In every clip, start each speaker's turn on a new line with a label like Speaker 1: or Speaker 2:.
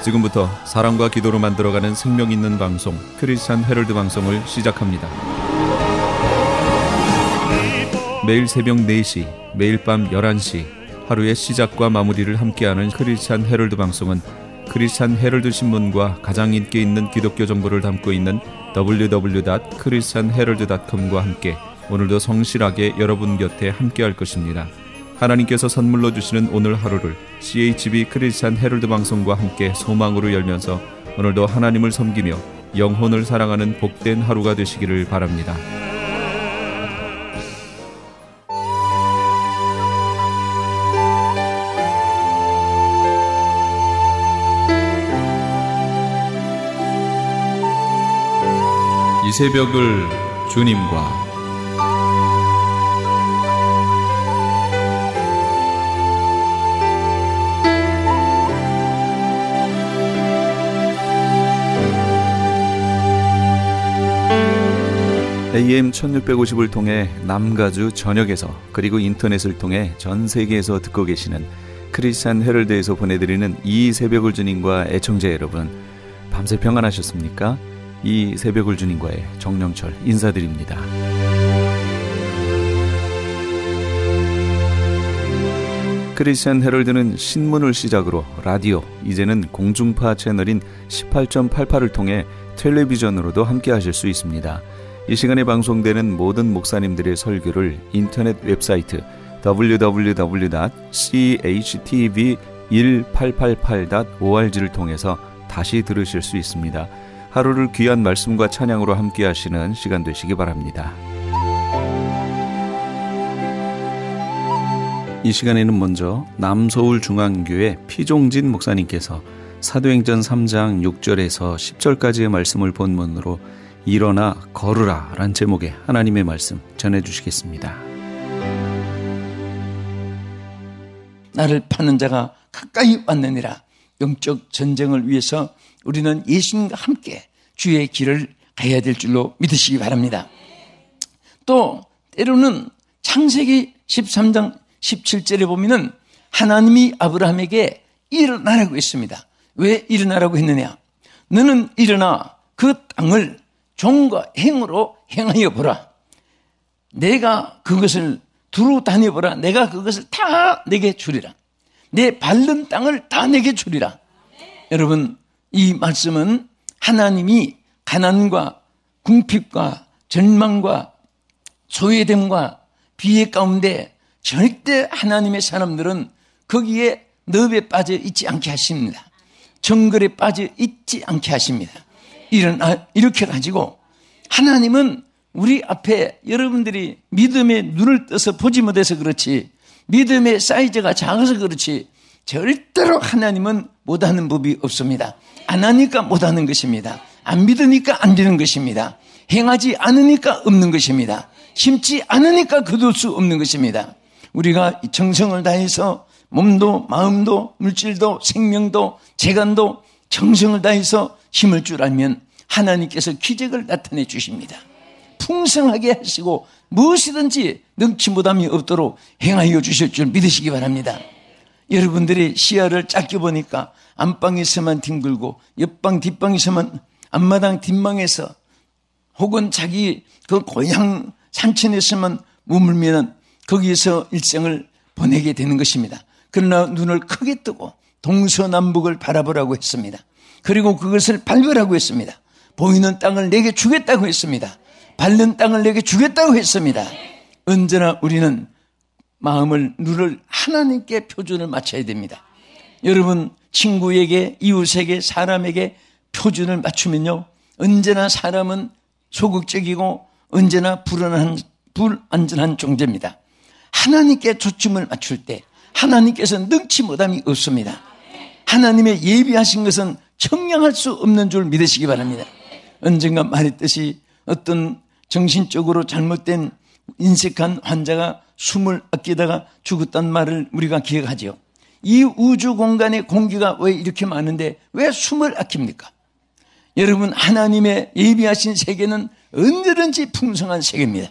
Speaker 1: 지금부터 사랑과 기도로 만들어가는 생명 있는 방송 크리스찬 헤럴드 방송을 시작합니다. 매일 새벽 4시, 매일 밤 11시 하루의 시작과 마무리를 함께하는 크리스찬 헤럴드 방송은 크리스찬 헤럴드 신문과 가장 인기 있는 기독교 정보를 담고 있는 www.christianherald.com과 함께 오늘도 성실하게 여러분 곁에 함께할 것입니다. 하나님께서 선물로 주시는 오늘 하루를 CHB 크리스찬 헤럴드 방송과 함께 소망으로 열면서 오늘도 하나님을 섬기며 영혼을 사랑하는 복된 하루가 되시기를 바랍니다. 이 새벽을 주님과 AM 1650을 통해 남가주 전역에서 그리고 인터넷을 통해 전 세계에서 듣고 계시는 크리스찬 헤럴드에서 보내드리는 이 새벽을 주님과 애청자 여러분, 밤새 평안하셨습니까? 이 새벽을 주님과의 정영철 인사드립니다. 크리스찬 헤럴드는 신문을 시작으로 라디오, 이제는 공중파 채널인 18.88을 통해 텔레비전으로도 함께 하실 수 있습니다. 이 시간에 방송되는 모든 목사님들의 설교를 인터넷 웹사이트 www.chtv1888.org를 통해서 다시 들으실 수 있습니다. 하루를 귀한 말씀과 찬양으로 함께 하시는 시간 되시기 바랍니다. 이 시간에는 먼저 남서울중앙교회 피종진 목사님께서 사도행전 3장 6절에서 10절까지의 말씀을 본문으로 일어나 걸으라 란 제목의 하나님의 말씀 전해주시겠습니다.
Speaker 2: 나를 파는 자가 가까이 왔느니라. 영적 전쟁을 위해서 우리는 예수님과 함께 주의 길을 가야 될 줄로 믿으시기 바랍니다. 또 때로는 창세기 13장 17절에 보면은 하나님이 아브라함에게 일어나라고 했습니다. 왜 일어나라고 했느냐? 너는 일어나 그 땅을 종과 행으로 행하여 보라. 내가 그것을 두루 다녀보라. 내가 그것을 다 내게 주리라. 내 밟는 땅을 다 내게 주리라. 여러분, 이 말씀은 하나님이 가난과 궁핍과 절망과 소외됨과 비애 가운데 절대 하나님의 사람들은 거기에 늪에 빠져 있지 않게 하십니다. 정글에 빠져 있지 않게 하십니다. 이렇게 가지고 하나님은 우리 앞에 여러분들이 믿음의 눈을 떠서 보지 못해서 그렇지, 믿음의 사이즈가 작아서 그렇지, 절대로 하나님은 못하는 법이 없습니다. 안 하니까 못하는 것입니다. 안 믿으니까 안 되는 것입니다. 행하지 않으니까 없는 것입니다. 심지 않으니까 거둘 수 없는 것입니다. 우리가 정성을 다해서 몸도 마음도 물질도 생명도 재간도 정성을 다해서 힘을 줄 알면 하나님께서 기적을 나타내 주십니다. 풍성하게 하시고 무엇이든지 능치무담이 없도록 행하여 주실 줄 믿으시기 바랍니다. 여러분들이 시야를 짧게 보니까 안방에서만 뒹굴고 옆방 뒷방에서만 앞마당 뒷방에서 혹은 자기 그 고향 산천에서만 머물면 거기에서 일생을 보내게 되는 것입니다. 그러나 눈을 크게 뜨고 동서남북을 바라보라고 했습니다. 그리고 그것을 밟으라고 했습니다. 보이는 땅을 내게 주겠다고 했습니다. 밟는 땅을 내게 주겠다고 했습니다. 언제나 우리는 마음을, 눈을 하나님께 표준을 맞춰야 됩니다. 여러분, 친구에게, 이웃에게, 사람에게 표준을 맞추면요, 언제나 사람은 소극적이고 언제나 불안전한 존재입니다. 하나님께 초점을 맞출 때 하나님께서는 능치 못함이 없습니다. 하나님의 예비하신 것은 청량할 수 없는 줄 믿으시기 바랍니다. 언젠가 말했듯이 어떤 정신적으로 잘못된 인색한 환자가 숨을 아끼다가 죽었단 말을 우리가 기억하죠. 이 우주 공간의 공기가 왜 이렇게 많은데 왜 숨을 아낍니까? 여러분, 하나님의 예비하신 세계는 언제든지 풍성한 세계입니다.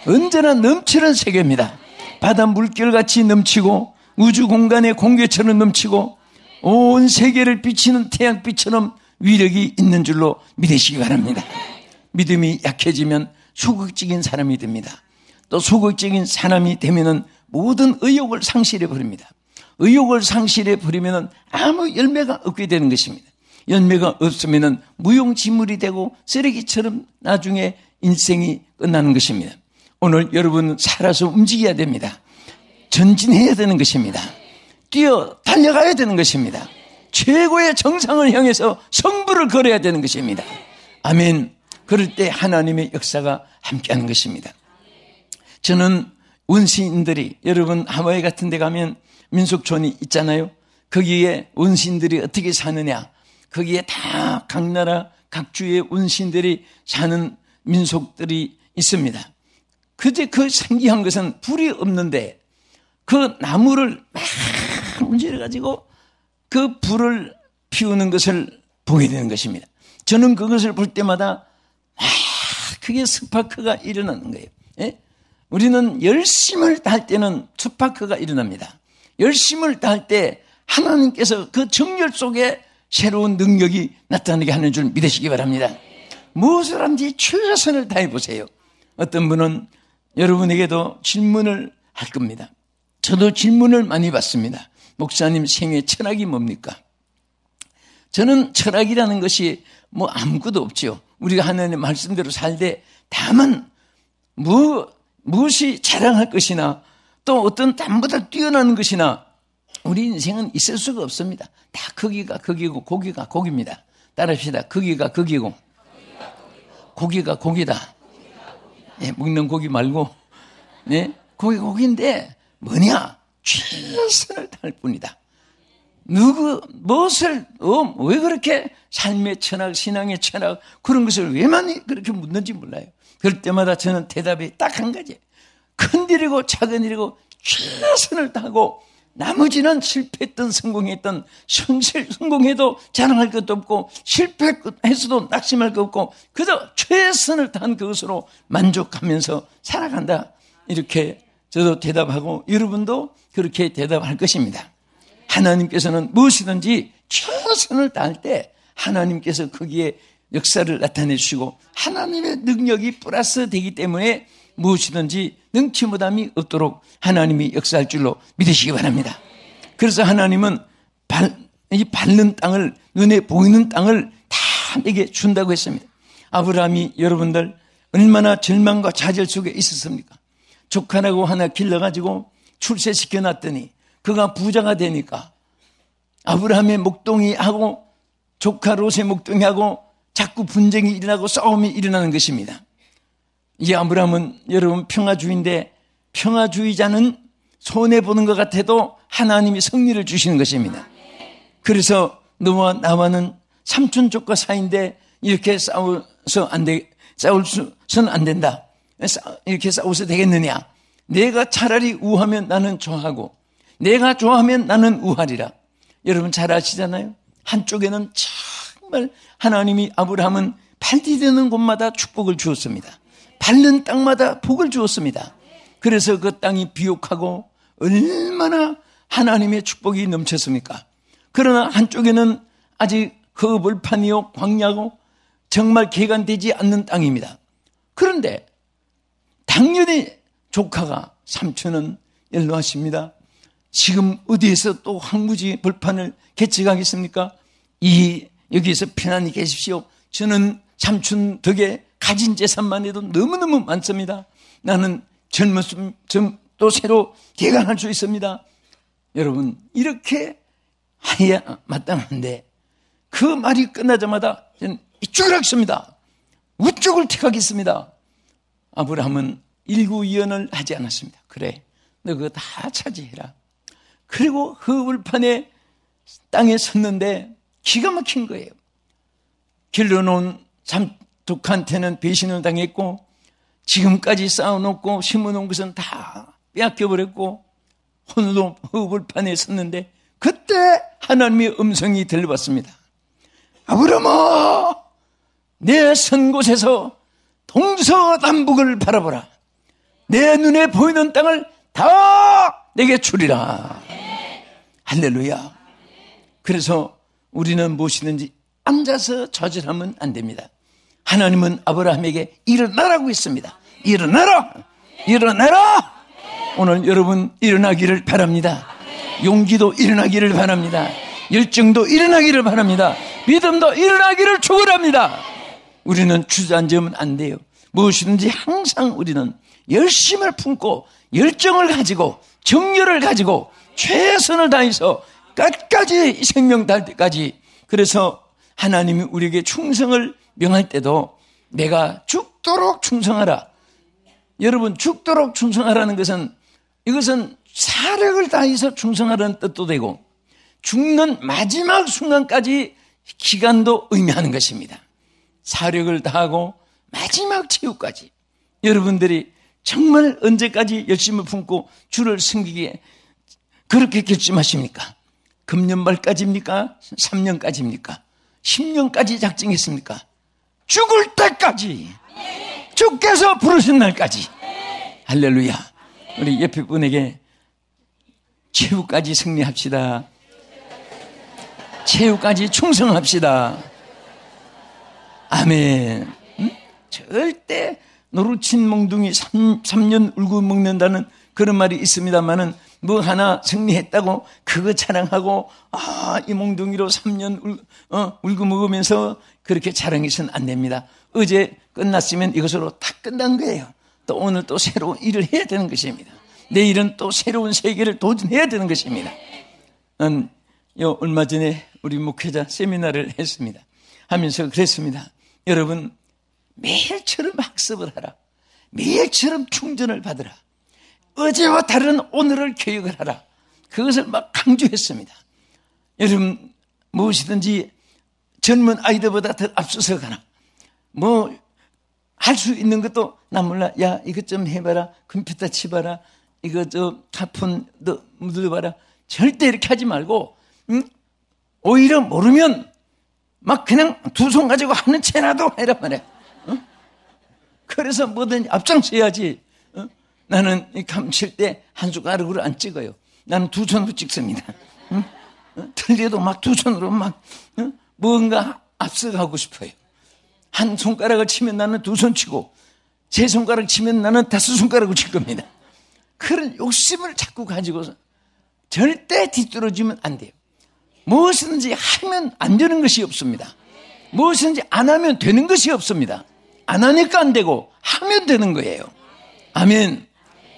Speaker 2: 언제나 넘치는 세계입니다. 바다 물결같이 넘치고 우주 공간의 공기처럼 넘치고 온 세계를 비치는 태양빛처럼 위력이 있는 줄로 믿으시기 바랍니다. 믿음이 약해지면 소극적인 사람이 됩니다. 또 소극적인 사람이 되면은 모든 의욕을 상실해 버립니다. 의욕을 상실해 버리면은 아무 열매가 없게 되는 것입니다. 열매가 없으면은 무용지물이 되고 쓰레기처럼 나중에 인생이 끝나는 것입니다. 오늘 여러분 살아서 움직여야 됩니다. 전진해야 되는 것입니다. 달려가야 되는 것입니다. 최고의 정상을 향해서 성부를 걸어야 되는 것입니다. 아멘. 그럴 때 하나님의 역사가 함께하는 것입니다. 저는 원시인들이, 여러분 하와이 같은 데 가면 민속촌이 있잖아요. 거기에 원시인들이 어떻게 사느냐, 거기에 다 각 나라 각 주의 원시인들이 사는 민속들이 있습니다. 그제 그 신기한 것은 불이 없는데 그 나무를 막 문질러 가지고 그 불을 피우는 것을 보게 되는 것입니다. 저는 그것을 볼 때마다 그게 스파크가 일어나는 거예요. 예? 우리는 열심을 다할 때는 스파크가 일어납니다. 열심을 다할 때 하나님께서 그 정열 속에 새로운 능력이 나타나게 하는 줄 믿으시기 바랍니다. 무엇을 하는지 최선을 다해 보세요. 어떤 분은 여러분에게도 질문을 할 겁니다. 저도 질문을 많이 받습니다. 목사님, 생애 철학이 뭡니까? 저는 철학이라는 것이 뭐 아무것도 없죠. 우리가 하나님의 말씀대로 살되 다만 무엇이 자랑할 것이나 또 어떤 남보다 뛰어나는 것이나 우리 인생은 있을 수가 없습니다. 다 거기가 거기고 고기가 고기입니다. 따라합시다. 거기가 거기고 고기가 고기다. 예, 먹는 고기 말고 네, 고기가 고기인데 뭐냐? 최선을 다할 뿐이다. 무엇을 왜 그렇게 삶의 철학, 신앙의 철학 그런 것을 왜 많이 그렇게 묻는지 몰라요. 그럴 때마다 저는 대답이 딱 한 가지. 큰 일이고 작은 일이고 최선을 다하고 나머지는 실패했던 성공했던 성공해도 자랑할 것도 없고 실패했어도 낙심할 것 없고 그저 최선을 다한 그것으로 만족하면서 살아간다. 이렇게 저도 대답하고 여러분도 그렇게 대답할 것입니다. 하나님께서는 무엇이든지 최선을 다할 때 하나님께서 거기에 역사를 나타내 주시고 하나님의 능력이 플러스 되기 때문에 무엇이든지 능치 못함이 없도록 하나님이 역사할 줄로 믿으시기 바랍니다. 그래서 하나님은 이 밟는 땅을, 눈에 보이는 땅을 다 내게 준다고 했습니다. 아브라함이 여러분들 얼마나 절망과 좌절 속에 있었습니까? 조카라고 하나 길러가지고 출세시켜 놨더니 그가 부자가 되니까 아브라함의 목동이하고 조카 롯의 목동이하고 자꾸 분쟁이 일어나고 싸움이 일어나는 것입니다. 이 아브라함은 여러분 평화주의인데 평화주의자는 손해보는 것 같아도 하나님이 승리를 주시는 것입니다. 그래서 너와 나와는 삼촌 조카 사이인데 이렇게 싸워서는 안 된다. 이렇게 싸워서 되겠느냐? 내가 차라리 우하면 나는 좋아하고 내가 좋아하면 나는 우하리라. 여러분 잘 아시잖아요. 한쪽에는 정말 하나님이 아브라함은 발디디는 곳마다 축복을 주었습니다. 밟는 땅마다 복을 주었습니다. 그래서 그 땅이 비옥하고 얼마나 하나님의 축복이 넘쳤습니까? 그러나 한쪽에는 아직 흙을판이요 광야고 정말 개간되지 않는 땅입니다. 그런데 당연히 조카가 삼촌은 연로하십니다. 지금 어디에서 또 황무지 벌판을 개척하겠습니까? 여기에서 편안히 계십시오. 저는 삼촌 덕에 가진 재산만 해도 너무너무 많습니다. 나는 젊었음 또 새로 개간할 수 있습니다. 여러분 이렇게 해야 마땅한데 그 말이 끝나자마자 저는 이쪽을 하겠습니다. 우쪽을 택하겠습니다. 아브라함은 일구이연을 하지 않았습니다. 그래, 너 그거 다 차지해라. 그리고 흙을판에 땅에 섰는데 기가 막힌 거예요. 길러놓은 삼촌한테는 배신을 당했고 지금까지 쌓아놓고 심어놓은 것은 다 빼앗겨버렸고 오늘도 흙을판에 섰는데 그때 하나님의 음성이 들려왔습니다. 아브라함아, 내 선 곳에서 동서남북을 바라보라. 내 눈에 보이는 땅을 다 내게 주리라. 할렐루야. 그래서 우리는 무엇이든지 앉아서 좌절하면 안 됩니다. 하나님은 아브라함에게 일어나라고 했습니다. 일어나라! 일어나라! 오늘 여러분 일어나기를 바랍니다. 용기도 일어나기를 바랍니다. 열정도 일어나기를 바랍니다. 믿음도 일어나기를 축원합니다. 우리는 주저앉으면 안 돼요. 무엇이든지 항상 우리는 열심을 품고 열정을 가지고 정열을 가지고 최선을 다해서 끝까지 생명 닿을 때까지. 그래서 하나님이 우리에게 충성을 명할 때도 내가 죽도록 충성하라. 여러분, 죽도록 충성하라는 것은, 이것은 사력을 다해서 충성하라는 뜻도 되고 죽는 마지막 순간까지 기간도 의미하는 것입니다. 사력을 다하고 마지막 최후까지. 여러분들이 정말 언제까지 열심을 품고 주를 섬기기에 그렇게 결심하십니까? 금년말까지입니까? 3년까지입니까? 10년까지 작정했습니까? 죽을 때까지, 주께서 부르신 날까지. 할렐루야. 우리 옆에 분에게 최후까지 승리합시다. 최후까지 충성합시다. 아멘. 절대 노루친 몽둥이 3년 울고 먹는다는 그런 말이 있습니다만은 뭐 하나 승리했다고 그거 자랑하고 이 몽둥이로 3년 울고 먹으면서 그렇게 자랑해서는 안 됩니다. 어제 끝났으면 이것으로 다 끝난 거예요. 또 오늘 또 새로운 일을 해야 되는 것입니다. 내일은 또 새로운 세계를 도전해야 되는 것입니다. 얼마 전에 우리 목회자 세미나를 했습니다. 하면서 그랬습니다. 여러분, 매일처럼 학습을 하라. 매일처럼 충전을 받으라. 어제와 다른 오늘을 교육을 하라. 그것을 막 강조했습니다. 여러분, 무엇이든지 젊은 아이들보다 더 앞서서 가라. 뭐 할 수 있는 것도 나 몰라. 야, 이것 좀 해봐라. 컴퓨터 치봐라. 이거 가폰 너 묻어봐라. 절대 이렇게 하지 말고, 오히려 모르면 막 그냥 두 손 가지고 하는 채라도 해라 말이야. 그래서 뭐든지 앞장서야지. 나는 감칠 때 한 숟가락으로 안 찍어요. 나는 두 손으로 찍습니다. 틀려도 막 두 손으로 막 뭔가 앞서가고 싶어요. 한 손가락을 치면 나는 두 손 치고, 세 손가락 치면 나는 다섯 손가락을 칠 겁니다. 그런 욕심을 자꾸 가지고서 절대 뒤떨어지면 안 돼요. 무엇이든지 하면 안 되는 것이 없습니다. 무엇이든지 안 하면 되는 것이 없습니다. 안 하니까 안 되고 하면 되는 거예요. 아멘.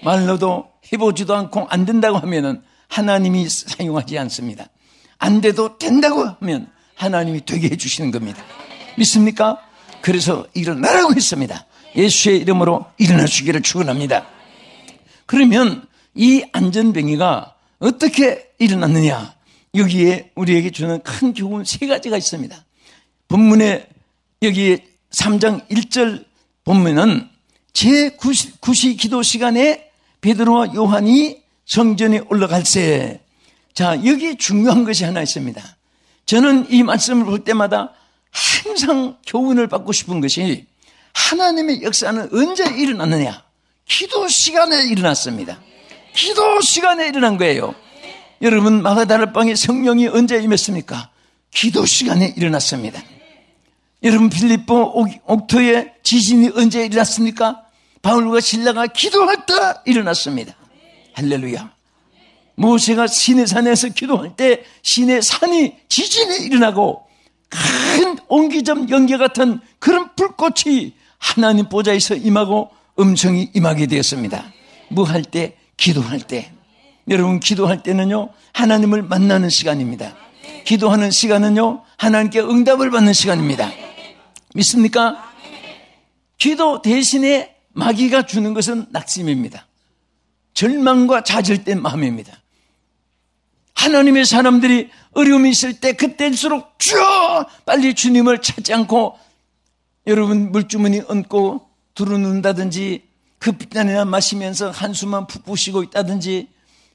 Speaker 2: 말로도 해보지도 않고 안 된다고 하면은 하나님이 사용하지 않습니다. 안 돼도 된다고 하면 하나님이 되게 해주시는 겁니다. 믿습니까? 그래서 일어나라고 했습니다. 예수의 이름으로 일어나시기를 축원합니다. 그러면 이 안전뱅이가 어떻게 일어났느냐? 여기에 우리에게 주는 큰 교훈 세 가지가 있습니다. 본문에 여기 3장 1절 보면은 제9시 기도 시간에 베드로와 요한이 성전에 올라갈새. 자, 여기 중요한 것이 하나 있습니다. 저는 이 말씀을 볼 때마다 항상 교훈을 받고 싶은 것이, 하나님의 역사는 언제 일어났느냐? 기도 시간에 일어났습니다. 기도 시간에 일어난 거예요. 여러분, 마가다락방에 성령이 언제 임했습니까? 기도 시간에 일어났습니다. 여러분, 빌립보 옥토에 지진이 언제 일어났습니까? 바울과 실라가 기도할 때 일어났습니다. 할렐루야. 모세가 시내산에서 기도할 때 시내산이 지진이 일어나고 큰 옹기점 연기 같은 그런 불꽃이 하나님 보좌에서 임하고 음성이 임하게 되었습니다. 뭐 할 때? 기도할 때. 여러분, 기도할 때는요, 하나님을 만나는 시간입니다. 기도하는 시간은요, 하나님께 응답을 받는 시간입니다. 믿습니까? 기도 대신에 마귀가 주는 것은 낙심입니다. 절망과 좌절된 마음입니다. 하나님의 사람들이 어려움이 있을 때 그때일수록 빨리 주님을 찾지 않고, 여러분, 물주머니 얹고 두루눈다든지 급비단이나 마시면서 한숨만 푹푹 쉬고 있다든지,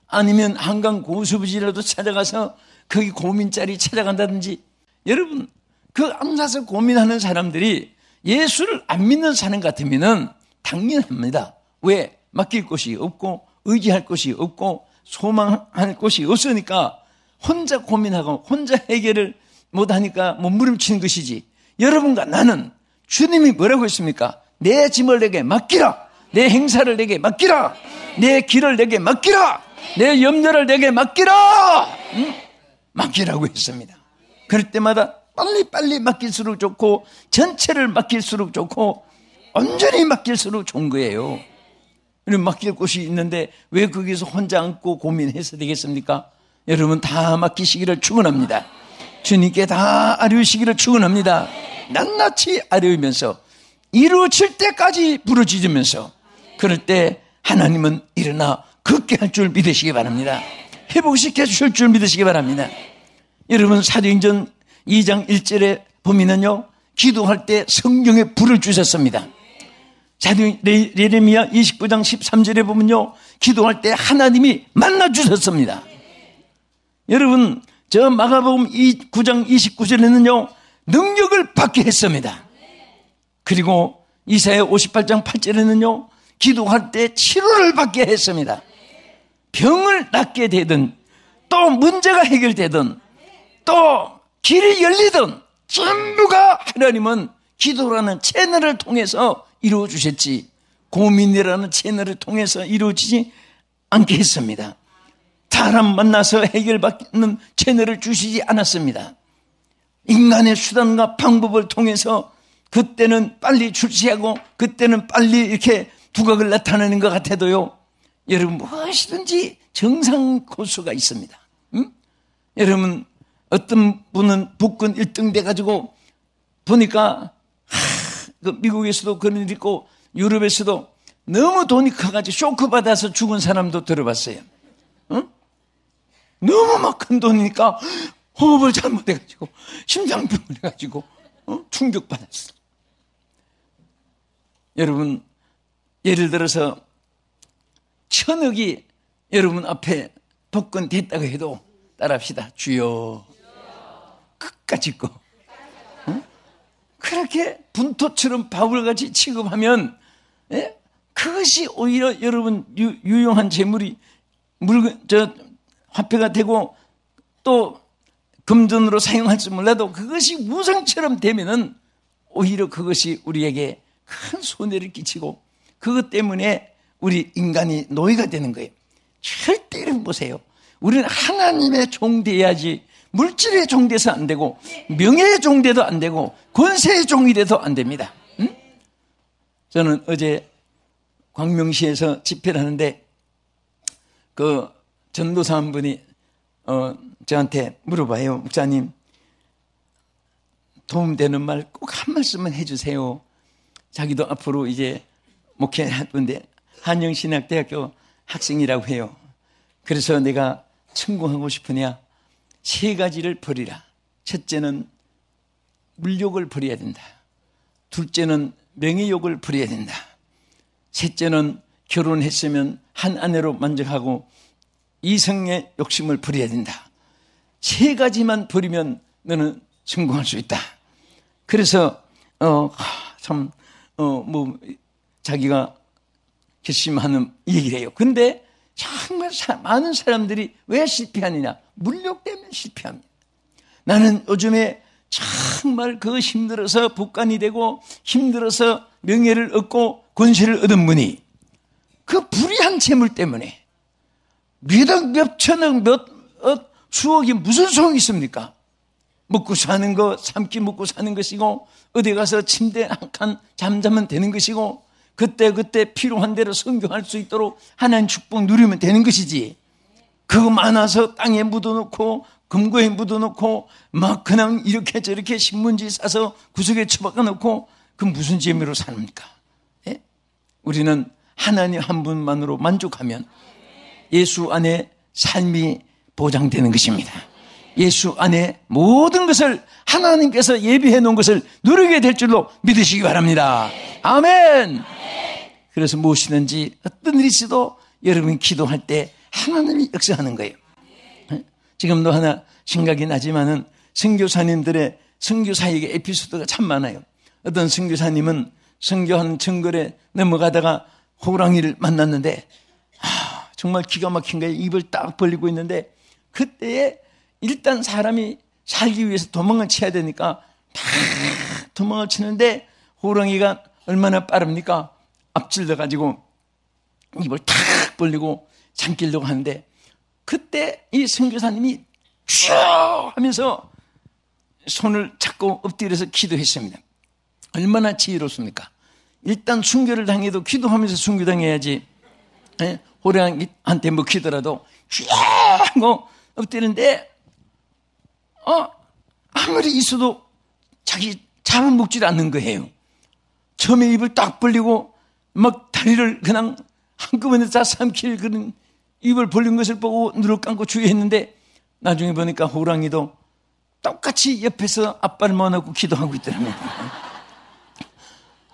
Speaker 2: 아니면 한강 고수부지라도 찾아가서 거기 고민자리 찾아간다든지. 여러분, 그 앉아서 고민하는 사람들이 예수를 안 믿는 사람 같으면은 당연합니다. 왜? 맡길 곳이 없고 의지할 곳이 없고 소망할 곳이 없으니까 혼자 고민하고 혼자 해결을 못하니까 몸부림치는 것이지, 여러분과 나는 주님이 뭐라고 했습니까? 내 짐을 내게 맡기라. 내 행사를 내게 맡기라. 내 길을 내게 맡기라. 내 염려를 내게 맡기라. 맡기라고 했습니다. 그럴 때마다 빨리빨리 맡길수록 좋고, 전체를 맡길수록 좋고, 온전히 맡길수록 좋은 거예요. 맡길 곳이 있는데 왜 거기서 혼자 앉고 고민해서 되겠습니까? 여러분 다 맡기시기를 축원합니다. 주님께 다 아뢰시기를 축원합니다. 낱낱이 아뢰면서 이루어질 때까지 부르짖으면서, 그럴 때 하나님은 일어나 걷게 할 줄 믿으시기 바랍니다. 회복시켜 주실 줄 믿으시기 바랍니다. 여러분 사도행전 2장 1절에 보면은요, 기도할 때 성령의 불을 주셨습니다. 예레미야 29장 13절에 보면요, 기도할 때 하나님이 만나 주셨습니다. 여러분 저 마가복음 9장 29절에는요 능력을 받게 했습니다. 그리고 이사야 58장 8절에는요 기도할 때 치료를 받게 했습니다. 병을 낫게 되든 또 문제가 해결되든 또 길이 열리든 전부가 하나님은 기도라는 채널을 통해서 이루어 주셨지, 고민이라는 채널을 통해서 이루어지지 않게 했습니다. 사람 만나서 해결받는 채널을 주시지 않았습니다. 인간의 수단과 방법을 통해서 그때는 빨리 출시하고 그때는 빨리 이렇게 두각을 나타내는 것 같아도요, 여러분 무엇이든지 정상 코스가 있습니다. 여러분 어떤 분은 복권 1등 돼가지고 보니까 미국에서도 그런 일 있고 유럽에서도 너무 돈이 커가지고 쇼크 받아서 죽은 사람도 들어봤어요. 너무 막 큰 돈이니까 호흡을 잘못해가지고 심장병을 해가지고 충격받았어. 여러분 예를 들어서 1000억이 여러분 앞에 복권 됐다고 해도 따라합시다. 주여 끝까지 거. 그렇게 분토처럼 바울같이 취급하면 그것이 오히려 여러분 유용한 재물이 화폐가 되고 또 금전으로 사용할지 몰라도 그것이 우상처럼 되면은 오히려 그것이 우리에게 큰 손해를 끼치고 그것 때문에 우리 인간이 노예가 되는 거예요. 절대 이렇게 보세요. 우리는 하나님의 종 돼야지 물질의 종 돼서 안 되고 명예의 종 돼도 안 되고 권세의 종이 돼도 안 됩니다. 저는 어제 광명시에서 집회를 하는데 그 전도사 한 분이 저한테 물어봐요. 목사님 도움되는 말 꼭 한 말씀만 해주세요. 자기도 앞으로 이제 목회할 건데 한영신학대학교 학생이라고 해요. 그래서 내가 천공하고 싶으냐, 3가지를 버리라. 첫째는 물욕을 버려야 된다. 둘째는 명예욕을 버려야 된다. 셋째는 결혼했으면 한 아내로 만족하고 이성의 욕심을 버려야 된다. 3가지만 버리면 너는 성공할 수 있다. 그래서 자기가 결심하는 얘기를 해요. 근데 정말 많은 사람들이 왜 실패하느냐? 물욕 때문에 실패합니다. 나는 요즘에 정말 힘들어서 북한이 되고 힘들어서 명예를 얻고 권세를 얻은 분이 그 불의한 재물 때문에 몇 천억 수억이 무슨 소용이 있습니까? 먹고 사는 거 3끼 먹고 사는 것이고 어디 가서 침대 한 칸 잠자면 되는 것이고 그때 필요한 대로 성경할 수 있도록 하나님 축복 누리면 되는 것이지, 그거 많아서 땅에 묻어놓고 금고에 묻어놓고 막 그냥 이렇게 저렇게 신문지 싸서 구석에 처박아 놓고 그 무슨 재미로 삽니까? 예? 우리는 하나님 한 분만으로 만족하면 예수 안에 삶이 보장되는 것입니다. 예수 안에 모든 것을 하나님께서 예비해 놓은 것을 누리게 될 줄로 믿으시기 바랍니다. 아멘. 그래서 무엇이든지 어떤 일이 있어도 여러분이 기도할 때 하나님이 역사하는 거예요. 지금도 하나 생각이 나지만은 선교사님들의 선교 사역의 에피소드가 참 많아요. 어떤 선교사님은 선교하는 정글에 넘어가다가 호랑이를 만났는데 정말 기가 막힌 거예요. 입을 딱 벌리고 있는데 그때에 일단 사람이 살기 위해서 도망을 쳐야 되니까 막 도망을 치는데 호랑이가 얼마나 빠릅니까? 앞질러 가지고 입을 탁 벌리고 삼키려고 하는데 그때 이 선교사님이 쭉 하면서 손을 잡고 엎드려서 기도했습니다. 얼마나 지혜롭습니까? 일단 순교를 당해도 기도하면서 순교당해야지. 호랑이한테 먹히더라도 쭉 하고 엎드리는데 아무리 있어도 자기 잡아먹지도 않는 거예요. 처음에 입을 딱 벌리고 막 다리를 그냥 한꺼번에 다 삼킬 그런 입을 벌린 것을 보고 눈을 감고 주의했는데 나중에 보니까 호랑이도 똑같이 옆에서 앞발을 모아놓고 기도하고 있더라고요.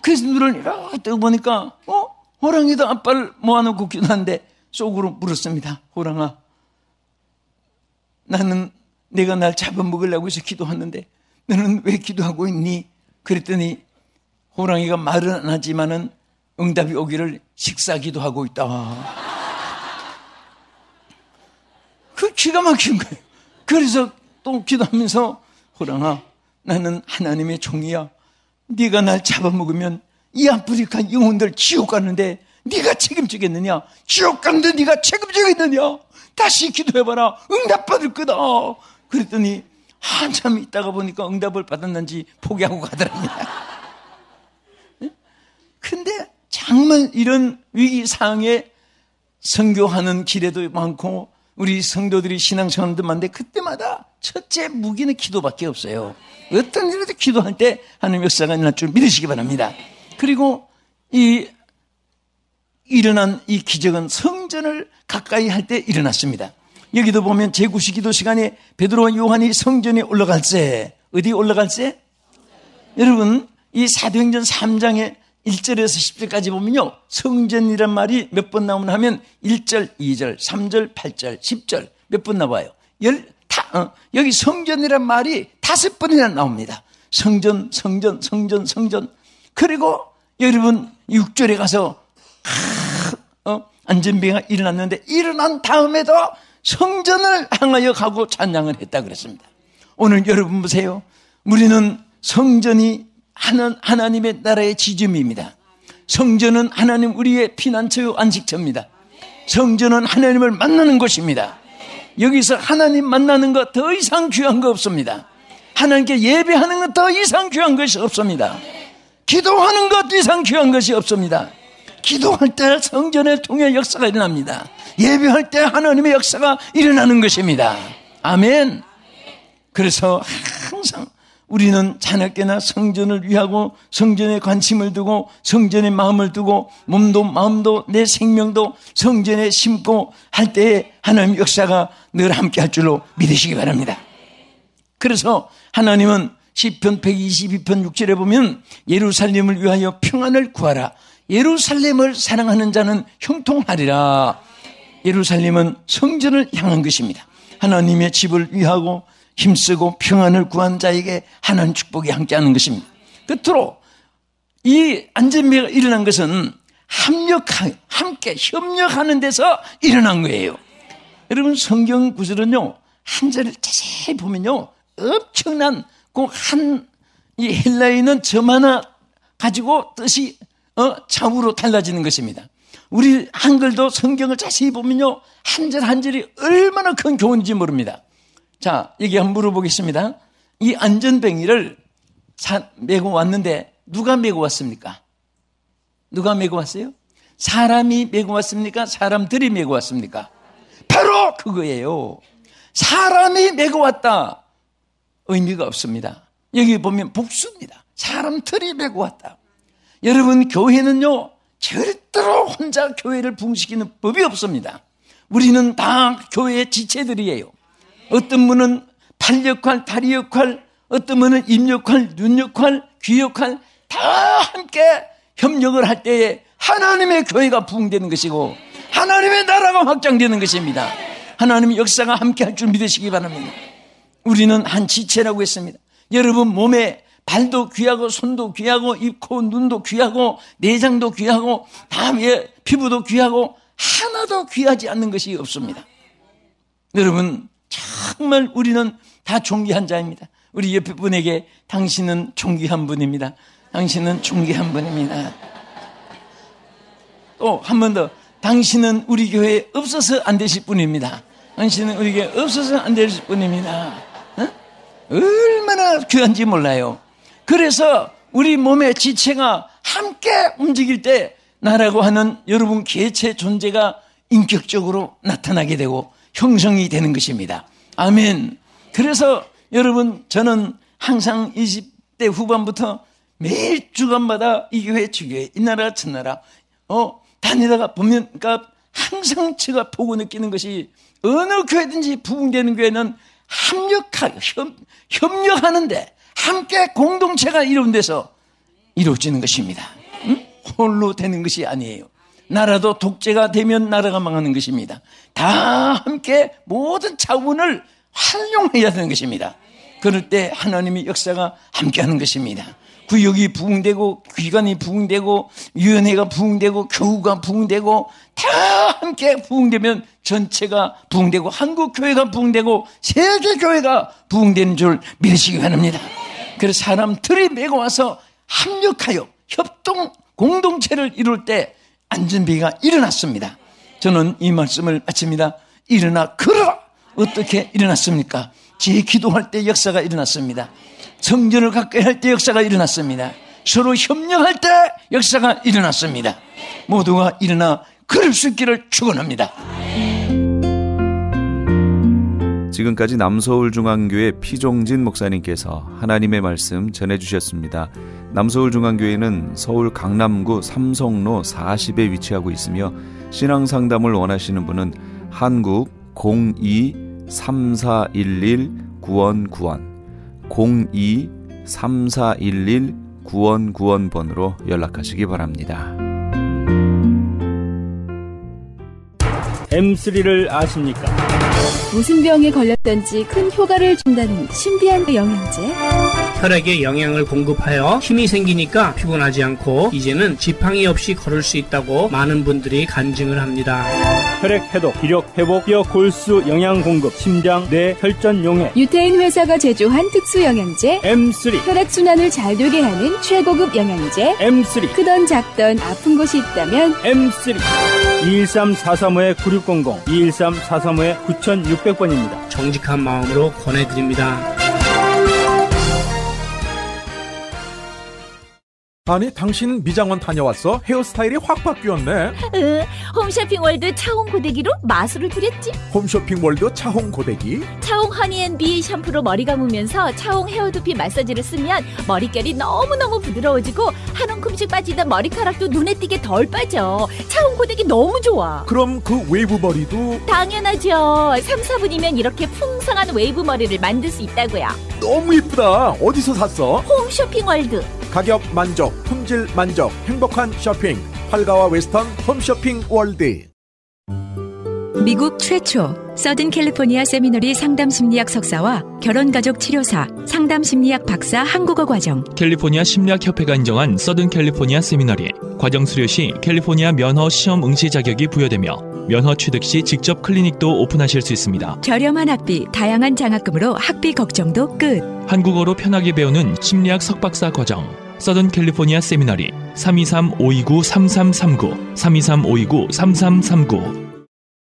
Speaker 2: 그래서 눈을 이렇게 뜨고 보니까 호랑이도 앞발을 모아놓고 기도하는데 속으로 물었습니다. 호랑아, 나는 내가 날 잡아먹으려고 해서 기도하는데 너는 왜 기도하고 있니? 그랬더니 호랑이가 말은 안 하지만은 응답이 오기를 식사 기도하고 있다. 그 기가 막힌 거예요. 그래서 또 기도하면서 호랑아, 나는 하나님의 종이야. 네가 날 잡아먹으면 이 아프리카 영혼들 지옥 가는데 네가 책임지겠느냐? 지옥 가는데 네가 책임지겠느냐? 다시 기도해봐라. 응답받을 거다. 그랬더니 한참 있다가 보니까 응답을 받았는지 포기하고 가더랍니다. 근데 정말 이런 위기 상황에 선교하는 길에도 많고 우리 성도들이 신앙생활도 많은데 그때마다 첫째 무기는 기도밖에 없어요. 어떤 일에도 기도할 때 하나님의 역사가 일어날 줄 믿으시기 바랍니다. 그리고 일어난 이 기적은 성전을 가까이 할 때 일어났습니다. 여기도 보면 제9시 기도 시간에 베드로와 요한이 성전에 올라갈 때 어디 올라갈 때? 여러분 이 사도행전 3장에 1절에서 10절까지 보면요. 성전이란 말이 몇 번 나오나 하면 1절, 2절, 3절, 8절, 10절 몇 번 나와요. 여기 성전이란 말이 5번이나 나옵니다. 성전, 성전, 성전, 성전. 그리고 여러분 6절에 가서 안전병이 일어났는데 일어난 다음에도 성전을 향하여 가고 찬양을 했다 그랬습니다. 오늘 여러분 보세요. 우리는 성전이 하나님의 나라의 지점입니다. 성전은 하나님 우리의 피난처요 안식처입니다. 성전은 하나님을 만나는 곳입니다. 여기서 하나님 만나는 것 더 이상 귀한 거 없습니다. 하나님께 예배하는 것 더 이상 귀한 것이 없습니다. 기도하는 것 이상 귀한 것이 없습니다. 기도할 때 성전을 통해 역사가 일어납니다. 예배할 때 하나님의 역사가 일어나는 것입니다. 아멘. 그래서 항상 우리는 자녀께나 성전을 위하고 성전에 관심을 두고 성전에 마음을 두고 몸도 마음도 내 생명도 성전에 심고 할 때에 하나님의 역사가 늘 함께 할 줄로 믿으시기 바랍니다. 그래서 하나님은 시편 122편 6절에 보면 예루살렘을 위하여 평안을 구하라. 예루살렘을 사랑하는 자는 형통하리라. 예루살렘은 성전을 향한 것입니다. 하나님의 집을 위하고 힘쓰고 평안을 구한 자에게 하나님 축복이 함께하는 것입니다. 끝으로 이 안전병이 일어난 것은 함께 협력하는 데서 일어난 거예요. 여러분 성경 구절은요 한 절을 자세히 보면요 엄청난 꼭 이 헬라어는 점 하나 가지고 뜻이 좌우로 달라지는 것입니다. 우리 한글도 성경을 자세히 보면요 한 절 한 절이 얼마나 큰 교훈인지 모릅니다. 자, 여기 한번 물어보겠습니다. 이 안전뱅이를 메고 왔는데 누가 메고 왔습니까? 누가 메고 왔어요? 사람이 메고 왔습니까? 사람들이 메고 왔습니까? 바로 그거예요. 사람이 메고 왔다. 의미가 없습니다. 여기 보면 복수입니다. 사람들이 메고 왔다. 여러분 교회는요 절대로 혼자 교회를 붕시키는 법이 없습니다. 우리는 다 교회의 지체들이에요. 어떤 분은 팔 역할, 다리 역할, 어떤 분은 입 역할, 눈 역할, 귀 역할 다 함께 협력을 할 때에 하나님의 교회가 부흥되는 것이고 하나님의 나라가 확장되는 것입니다. 하나님의 역사가 함께 할 줄 믿으시기 바랍니다. 우리는 한 지체라고 했습니다. 여러분 몸에 발도 귀하고 손도 귀하고 입, 코, 눈도 귀하고 내장도 귀하고 다음에 피부도 귀하고 하나도 귀하지 않는 것이 없습니다. 여러분 정말 우리는 다 존귀한 자입니다. 우리 옆에 분에게 당신은 존귀한 분입니다. 당신은 존귀한 분입니다. 또 한 번 더, 당신은 우리 교회에 없어서 안 되실 분입니다. 당신은 우리 교회에 없어서 안 되실 분입니다. 얼마나 귀한지 몰라요. 그래서 우리 몸의 지체가 함께 움직일 때 나라고 하는 여러분 개체 존재가 인격적으로 나타나게 되고 형성이 되는 것입니다. 아멘. 그래서 여러분, 저는 항상 20대 후반부터 매일 주간마다 이 교회 주교회 이 나라 천나라 다니다가 보면, 그러니까 항상 제가 보고 느끼는 것이, 어느 교회든지 부흥되는 교회는 협력하는데 함께 공동체가 이루어진 데서 이루어지는 것입니다. 홀로 되는 것이 아니에요. 나라도 독재가 되면 나라가 망하는 것입니다. 다 함께 모든 자원을 활용해야 되는 것입니다. 그럴 때 하나님의 역사가 함께하는 것입니다. 구역이 부흥되고, 기관이 부흥되고, 위원회가 부흥되고, 교우가 부흥되고, 다 함께 부흥되면 전체가 부흥되고, 한국교회가 부흥되고, 세계교회가 부흥되는 줄 믿으시기 바랍니다. 그래서 사람들이 메고 와서 합력하여 협동 공동체를 이룰 때 안전비가 일어났습니다. 저는 이 말씀을 마칩니다. 일어나 걸어라. 어떻게 일어났습니까? 제 기도할 때 역사가 일어났습니다. 성전을 가까이 할 때 역사가 일어났습니다. 서로 협력할 때 역사가 일어났습니다. 모두가 일어나 걸을 수 있기를 축원합니다.
Speaker 1: 지금까지 남서울중앙교회 피종진 목사님께서 하나님의 말씀 전해주셨습니다. 남서울중앙교회는 서울 강남구 삼성로 40에 위치하고 있으며 신앙상담을 원하시는 분은 한국 02-3411-9191 02-3411-9191번으로 연락하시기 바랍니다.
Speaker 3: M3를 아십니까?
Speaker 4: 무슨 병에 걸렸던지 큰 효과를 준다는 신비한 영양제.
Speaker 5: 혈액에 영양을 공급하여 힘이 생기니까 피곤하지 않고 이제는 지팡이 없이 걸을 수 있다고 많은 분들이 간증을 합니다.
Speaker 3: 혈액 해독, 기력 회복, 뼈 골수 영양 공급, 심장, 뇌, 혈전 용해.
Speaker 4: 유태인 회사가 제조한 특수 영양제
Speaker 3: M3.
Speaker 4: 혈액 순환을 잘 되게 하는 최고급 영양제
Speaker 3: M3.
Speaker 4: 크던 작던 아픈 곳이 있다면
Speaker 3: M3. 213-435-9600, 213-435-9600번입니다.
Speaker 5: 정직한 마음으로 권해드립니다.
Speaker 6: 아니, 당신 미장원 다녀왔어? 헤어스타일이 확 바뀌었네.
Speaker 7: 홈쇼핑월드 차홍 고데기로 마술을 부렸지.
Speaker 6: 홈쇼핑월드 차홍 고데기?
Speaker 7: 차홍 허니앤비 샴푸로 머리 감으면서 차홍 헤어두피 마사지를 쓰면 머릿결이 너무너무 부드러워지고 한 움큼씩 빠지던 머리카락도 눈에 띄게 덜 빠져. 차홍 고데기 너무 좋아.
Speaker 6: 그럼 그 웨이브 머리도?
Speaker 7: 당연하죠. 3, 4분이면 이렇게 풍성한 웨이브 머리를 만들 수 있다고요.
Speaker 6: 너무 이쁘다. 어디서 샀어?
Speaker 7: 홈쇼핑월드.
Speaker 6: 가격 만족, 품질 만족, 행복한 쇼핑. 팔가와 웨스턴 홈쇼핑 월드.
Speaker 8: 미국 최초 서든 캘리포니아 세미너리 상담심리학 석사와 결혼가족 치료사, 상담심리학 박사 한국어 과정.
Speaker 9: 캘리포니아 심리학협회가 인정한 서든 캘리포니아 세미너리. 과정 수료 시 캘리포니아 면허 시험 응시 자격이 부여되며 면허 취득 시 직접 클리닉도 오픈하실 수 있습니다.
Speaker 8: 저렴한 학비, 다양한 장학금으로 학비 걱정도 끝.
Speaker 9: 한국어로 편하게 배우는 심리학 석박사 과정. 서든 캘리포니아 세미너리 323-529-3339 323-529-3339.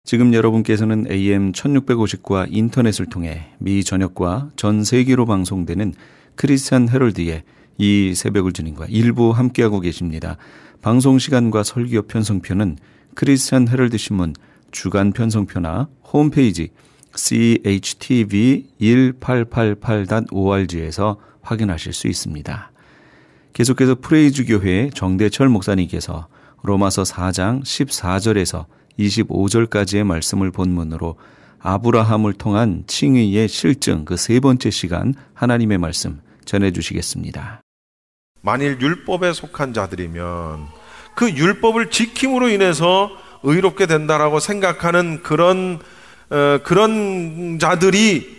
Speaker 1: 지금 여러분께서는 AM 1650과 인터넷을 통해 미 전역과 전 세계로 방송되는 크리스찬 헤럴드의 이 새벽을 주님과 일부 함께하고 계십니다. 방송 시간과 설교 편성표는 크리스찬 헤럴드 신문 주간 편성표나 홈페이지 chtv1888.org에서 확인하실 수 있습니다. 계속해서 프레이즈 교회 정대철 목사님께서 로마서 4장 14절에서 25절까지의 말씀을 본문으로 아브라함을 통한 칭의의 실증 그 세 번째 시간 하나님의 말씀 전해주시겠습니다.
Speaker 10: 만일 율법에 속한 자들이면 그 율법을 지킴으로 인해서 의롭게 된다라고 생각하는 그런 자들이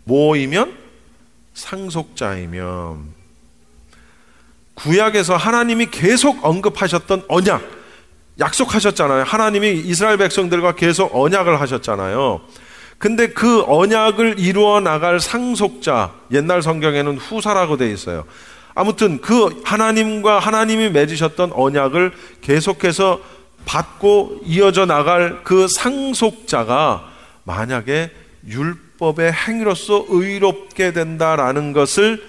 Speaker 10: 모이면 상속자이면 구약에서 하나님이 계속 언급하셨던 언약, 약속하셨잖아요. 하나님이 이스라엘 백성들과 계속 언약을 하셨잖아요. 근데 그 언약을 이루어 나갈 상속자, 옛날 성경에는 후사라고 되어 있어요. 아무튼 그 하나님과 하나님이 맺으셨던 언약을 계속해서 받고 이어져 나갈 그 상속자가 만약에 율법의 행위로서 의롭게 된다라는 것을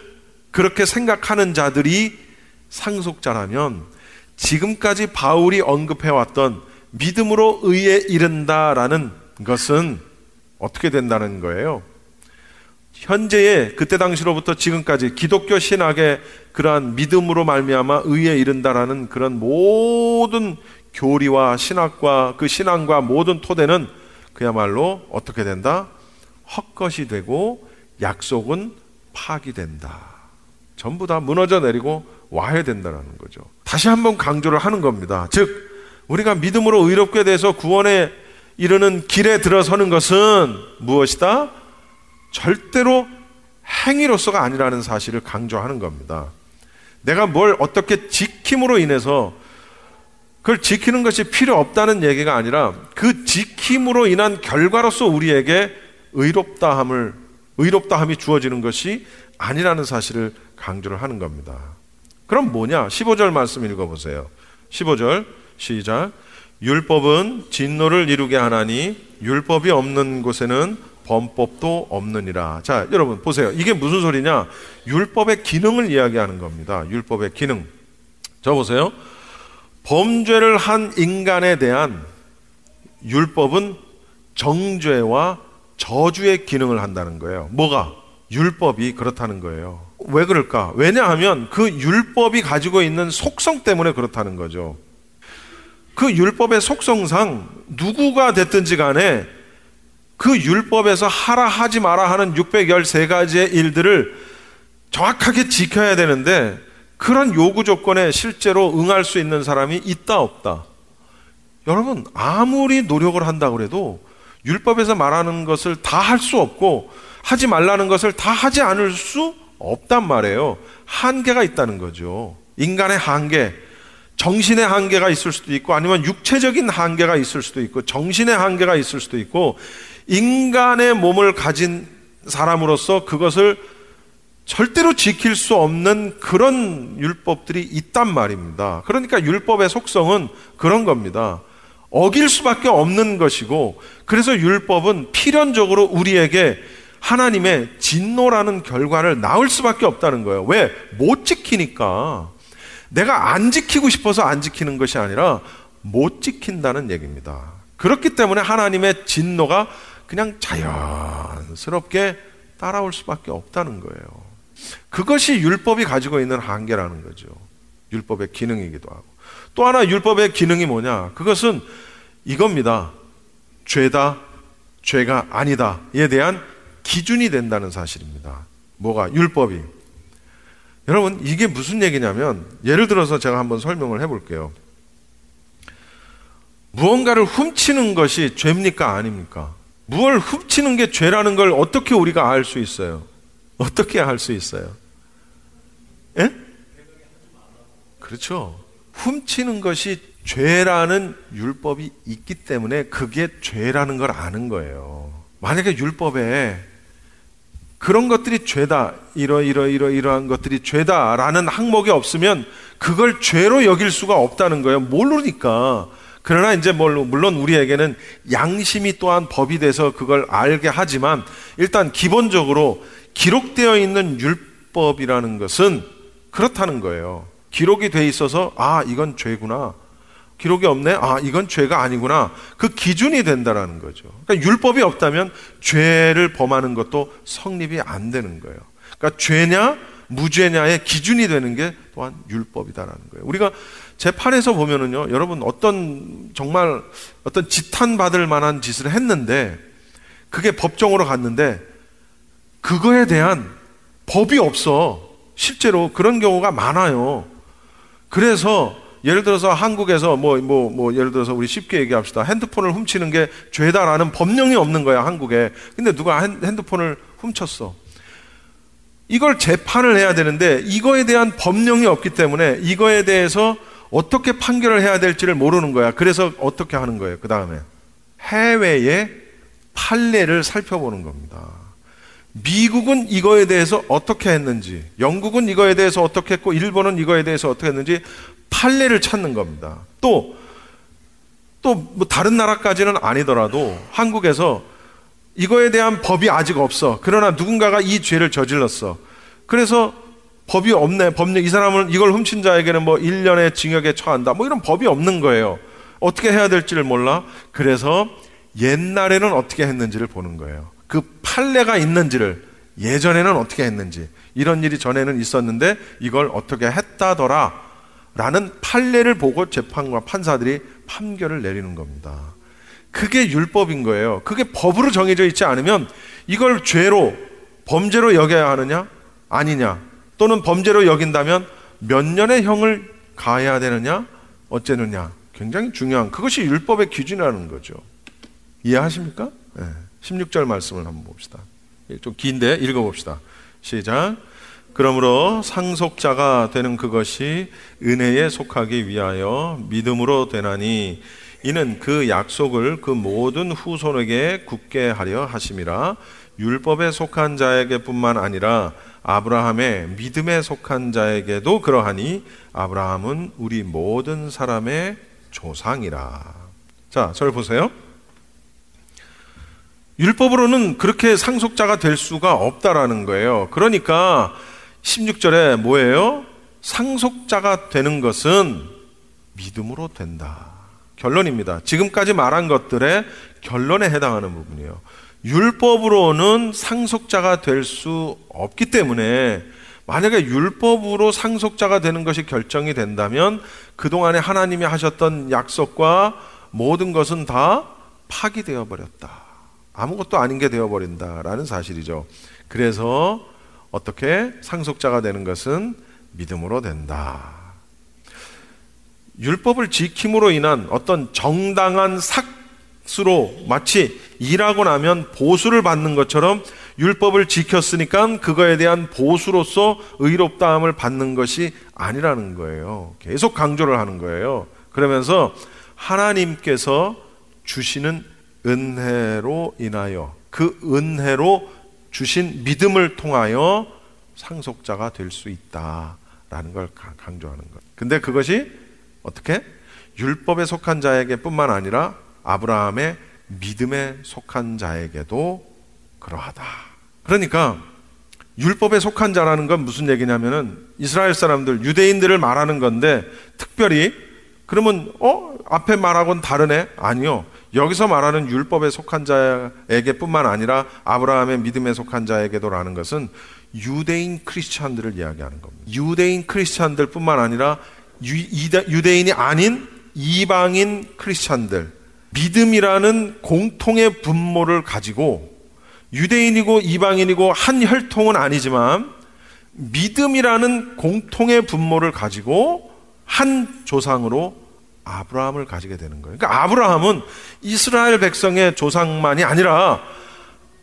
Speaker 10: 그렇게 생각하는 자들이 상속자라면, 지금까지 바울이 언급해왔던 믿음으로 의에 이른다라는 것은 어떻게 된다는 거예요? 현재의 그때 당시로부터 지금까지 기독교 신학의 그러한 믿음으로 말미암아 의에 이른다라는 그런 모든 교리와 신학과 그 신앙과 모든 토대는 그야말로 어떻게 된다? 헛것이 되고 약속은 파기된다. 전부 다 무너져 내리고 와야 된다는 거죠. 다시 한번 강조를 하는 겁니다. 즉 우리가 믿음으로 의롭게 돼서 구원에 이르는 길에 들어서는 것은 무엇이다? 절대로 행위로서가 아니라는 사실을 강조하는 겁니다. 내가 뭘 어떻게 지킴으로 인해서 그걸 지키는 것이 필요 없다는 얘기가 아니라 그 지킴으로 인한 결과로서 우리에게 의롭다함이 주어지는 것이 아니라는 사실을 강조를 하는 겁니다. 그럼 뭐냐? 15절 말씀 읽어보세요. 15절 시작. 율법은 진노를 이루게 하나니 율법이 없는 곳에는 범법도 없느니라. 자, 여러분 보세요. 이게 무슨 소리냐? 율법의 기능을 이야기하는 겁니다. 율법의 기능. 저 보세요. 범죄를 한 인간에 대한 율법은 정죄와 저주의 기능을 한다는 거예요. 뭐가? 율법이 그렇다는 거예요. 왜 그럴까? 왜냐하면 그 율법이 가지고 있는 속성 때문에 그렇다는 거죠. 그 율법의 속성상 누구가 됐든지 간에 그 율법에서 하라 하지 마라 하는 613가지의 일들을 정확하게 지켜야 되는데, 그런 요구 조건에 실제로 응할 수 있는 사람이 있다 없다? 여러분, 아무리 노력을 한다고 해도 율법에서 말하는 것을 다 할 수 없고 하지 말라는 것을 다 하지 않을 수 없단 말이에요. 한계가 있다는 거죠. 인간의 한계, 정신의 한계가 있을 수도 있고, 아니면 육체적인 한계가 있을 수도 있고, 정신의 한계가 있을 수도 있고, 인간의 몸을 가진 사람으로서 그것을 절대로 지킬 수 없는 그런 율법들이 있단 말입니다. 그러니까 율법의 속성은 그런 겁니다. 어길 수밖에 없는 것이고, 그래서 율법은 필연적으로 우리에게 하나님의 진노라는 결과를 낳을 수밖에 없다는 거예요. 왜? 못 지키니까. 내가 안 지키고 싶어서 안 지키는 것이 아니라 못 지킨다는 얘기입니다. 그렇기 때문에 하나님의 진노가 그냥 자연스럽게 따라올 수밖에 없다는 거예요. 그것이 율법이 가지고 있는 한계라는 거죠. 율법의 기능이기도 하고. 또 하나 율법의 기능이 뭐냐? 그것은 이겁니다. 죄다, 죄가 아니다에 대한 기준이 된다는 사실입니다. 뭐가? 율법이. 여러분, 이게 무슨 얘기냐면, 예를 들어서 제가 한번 설명을 해볼게요. 무언가를 훔치는 것이 죄입니까? 아닙니까? 무엇을 훔치는 게 죄라는 걸 어떻게 우리가 알 수 있어요? 어떻게 알 수 있어요? 예? 그렇죠. 훔치는 것이 죄라는 율법이 있기 때문에 그게 죄라는 걸 아는 거예요. 만약에 율법에 그런 것들이 죄다, 이러한 것들이 죄다라는 항목이 없으면 그걸 죄로 여길 수가 없다는 거예요. 모르니까. 그러나 이제 물론 우리에게는 양심이 또한 법이 돼서 그걸 알게 하지만, 일단 기본적으로 기록되어 있는 율법이라는 것은 그렇다는 거예요. 기록이 돼 있어서 이건 죄구나. 기록이 없네? 이건 죄가 아니구나. 그 기준이 된다라는 거죠. 그러니까 율법이 없다면 죄를 범하는 것도 성립이 안 되는 거예요. 그러니까 죄냐 무죄냐의 기준이 되는 게 또한 율법이다라는 거예요. 우리가 재판에서 보면은요, 여러분 정말 어떤 지탄받을 만한 짓을 했는데 그게 법정으로 갔는데 그거에 대한 법이 없어. 실제로 그런 경우가 많아요. 그래서 예를 들어서 한국에서 예를 들어서 우리 쉽게 얘기합시다. 핸드폰을 훔치는 게 죄다라는 법령이 없는 거야, 한국에. 근데 누가 핸드폰을 훔쳤어. 이걸 재판을 해야 되는데 이거에 대한 법령이 없기 때문에 이거에 대해서 어떻게 판결을 해야 될지를 모르는 거야. 그래서 어떻게 하는 거예요? 그 다음에 해외에 판례를 살펴보는 겁니다. 미국은 이거에 대해서 어떻게 했는지, 영국은 이거에 대해서 어떻게 했고, 일본은 이거에 대해서 어떻게 했는지 판례를 찾는 겁니다. 또 뭐 다른 나라까지는 아니더라도 한국에서 이거에 대한 법이 아직 없어. 그러나 누군가가 이 죄를 저질렀어. 그래서 법이 없네. 이 사람은 이걸 훔친 자에게는 뭐 1년의 징역에 처한다. 뭐 이런 법이 없는 거예요. 어떻게 해야 될지를 몰라. 그래서 옛날에는 어떻게 했는지를 보는 거예요. 그 판례가 있는지를, 예전에는 어떻게 했는지, 이런 일이 전에는 있었는데 이걸 어떻게 했다더라 라는 판례를 보고 재판과 판사들이 판결을 내리는 겁니다. 그게 율법인 거예요. 그게 법으로 정해져 있지 않으면 이걸 죄로, 범죄로 여겨야 하느냐 아니냐, 또는 범죄로 여긴다면 몇 년의 형을 가해야 되느냐 어째느냐, 굉장히 중요한, 그것이 율법의 기준이라는 거죠. 이해하십니까? 네. 16절 말씀을 한번 봅시다. 좀 긴데 읽어봅시다. 시작. 그러므로 상속자가 되는 그것이 은혜에 속하기 위하여 믿음으로 되나니 이는 그 약속을 그 모든 후손에게 굳게 하려 하심이라. 율법에 속한 자에게 뿐만 아니라 아브라함의 믿음에 속한 자에게도 그러하니 아브라함은 우리 모든 사람의 조상이라. 자, 저를 보세요. 율법으로는 그렇게 상속자가 될 수가 없다라는 거예요. 그러니까 16절에 뭐예요? 상속자가 되는 것은 믿음으로 된다. 결론입니다. 지금까지 말한 것들의 결론에 해당하는 부분이에요. 율법으로는 상속자가 될 수 없기 때문에 만약에 율법으로 상속자가 되는 것이 결정이 된다면 그동안에 하나님이 하셨던 약속과 모든 것은 다 파기되어 버렸다. 아무것도 아닌 게 되어버린다라는 사실이죠. 그래서 어떻게 상속자가 되는 것은 믿음으로 된다. 율법을 지킴으로 인한 어떤 정당한 삭수로 마치 일하고 나면 보수를 받는 것처럼 율법을 지켰으니까 그거에 대한 보수로서 의롭다함을 받는 것이 아니라는 거예요. 계속 강조를 하는 거예요. 그러면서 하나님께서 주시는 은혜로 인하여, 그 은혜로 주신 믿음을 통하여 상속자가 될 수 있다라는 걸 강조하는 것. 근데 그것이 어떻게? 율법에 속한 자에게 뿐만 아니라 아브라함의 믿음에 속한 자에게도 그러하다. 그러니까 율법에 속한 자라는 건 무슨 얘기냐면은 이스라엘 사람들, 유대인들을 말하는 건데, 특별히 그러면 앞에 말하고는 다르네? 아니요. 여기서 말하는 율법에 속한 자에게 뿐만 아니라 아브라함의 믿음에 속한 자에게도라는 것은 유대인 크리스찬들을 이야기하는 겁니다. 유대인 크리스찬들 뿐만 아니라 유대인이 아닌 이방인 크리스찬들, 믿음이라는 공통의 분모를 가지고, 유대인이고 이방인이고 한 혈통은 아니지만 믿음이라는 공통의 분모를 가지고 한 조상으로 아브라함을 가지게 되는 거예요. 그러니까 아브라함은 이스라엘 백성의 조상만이 아니라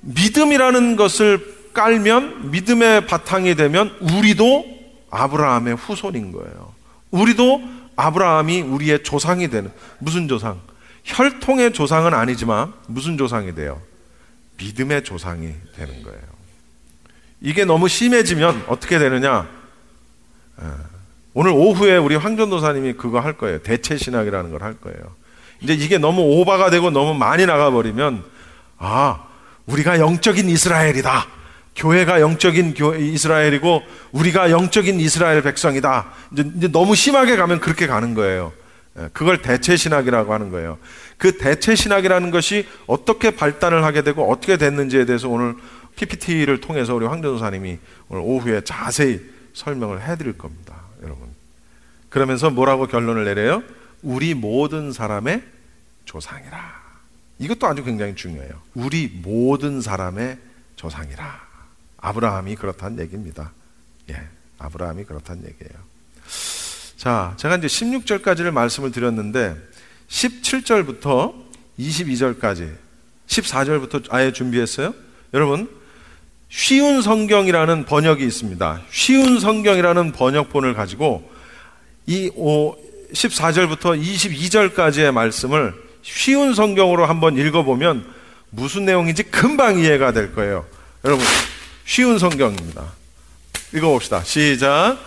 Speaker 10: 믿음이라는 것을 깔면, 믿음의 바탕이 되면 우리도 아브라함의 후손인 거예요. 우리도 아브라함이 우리의 조상이 되는, 무슨 조상? 혈통의 조상은 아니지만 무슨 조상이 돼요? 믿음의 조상이 되는 거예요. 이게 너무 심해지면 어떻게 되느냐? 오늘 오후에 우리 황전도사님이 그거 할 거예요. 대체신학이라는 걸 할 거예요. 이제 이게 너무 오바가 되고 너무 많이 나가버리면, 우리가 영적인 이스라엘이다. 교회가 영적인 이스라엘이고 우리가 영적인 이스라엘 백성이다. 이제 너무 심하게 가면 그렇게 가는 거예요. 그걸 대체신학이라고 하는 거예요. 그 대체신학이라는 것이 어떻게 발단을 하게 되고 어떻게 됐는지에 대해서 오늘 PPT를 통해서 우리 황전도사님이 오늘 오후에 자세히 설명을 해드릴 겁니다. 여러분, 그러면서 뭐라고 결론을 내려요? 우리 모든 사람의 조상이라. 이것도 아주 굉장히 중요해요. 우리 모든 사람의 조상이라. 아브라함이 그렇다는 얘기입니다. 아브라함이 그렇다는 얘기예요. 자, 제가 이제 16절까지를 말씀을 드렸는데 17절부터 22절까지 14절부터 아예 준비했어요. 여러분, 쉬운 성경이라는 번역이 있습니다. 쉬운 성경이라는 번역본을 가지고 이 14절부터 22절까지의 말씀을 쉬운 성경으로 한번 읽어보면 무슨 내용인지 금방 이해가 될 거예요. 여러분, 쉬운 성경입니다. 읽어봅시다. 시작.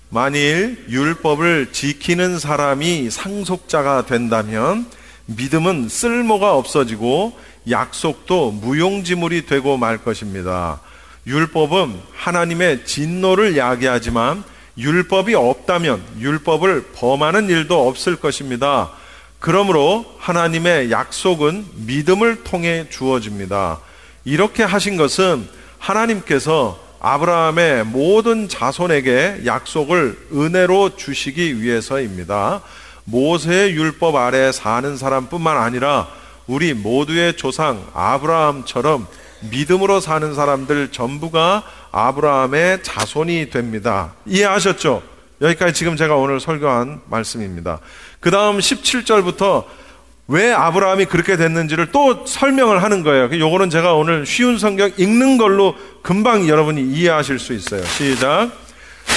Speaker 10: 만일 율법을 지키는 사람이 상속자가 된다면 믿음은 쓸모가 없어지고 약속도 무용지물이 되고 말 것입니다. 율법은 하나님의 진노를 야기하지만 율법이 없다면 율법을 범하는 일도 없을 것입니다. 그러므로 하나님의 약속은 믿음을 통해 주어집니다. 이렇게 하신 것은 하나님께서 아브라함의 모든 자손에게 약속을 은혜로 주시기 위해서입니다. 모세의 율법 아래 사는 사람뿐만 아니라 우리 모두의 조상 아브라함처럼 믿음으로 사는 사람들 전부가 아브라함의 자손이 됩니다. 이해하셨죠? 여기까지 지금 제가 오늘 설교한 말씀입니다. 그 다음 17절부터 왜 아브라함이 그렇게 됐는지를 또 설명을 하는 거예요. 요거는 제가 오늘 쉬운 성경 읽는 걸로 금방 여러분이 이해하실 수 있어요. 시작.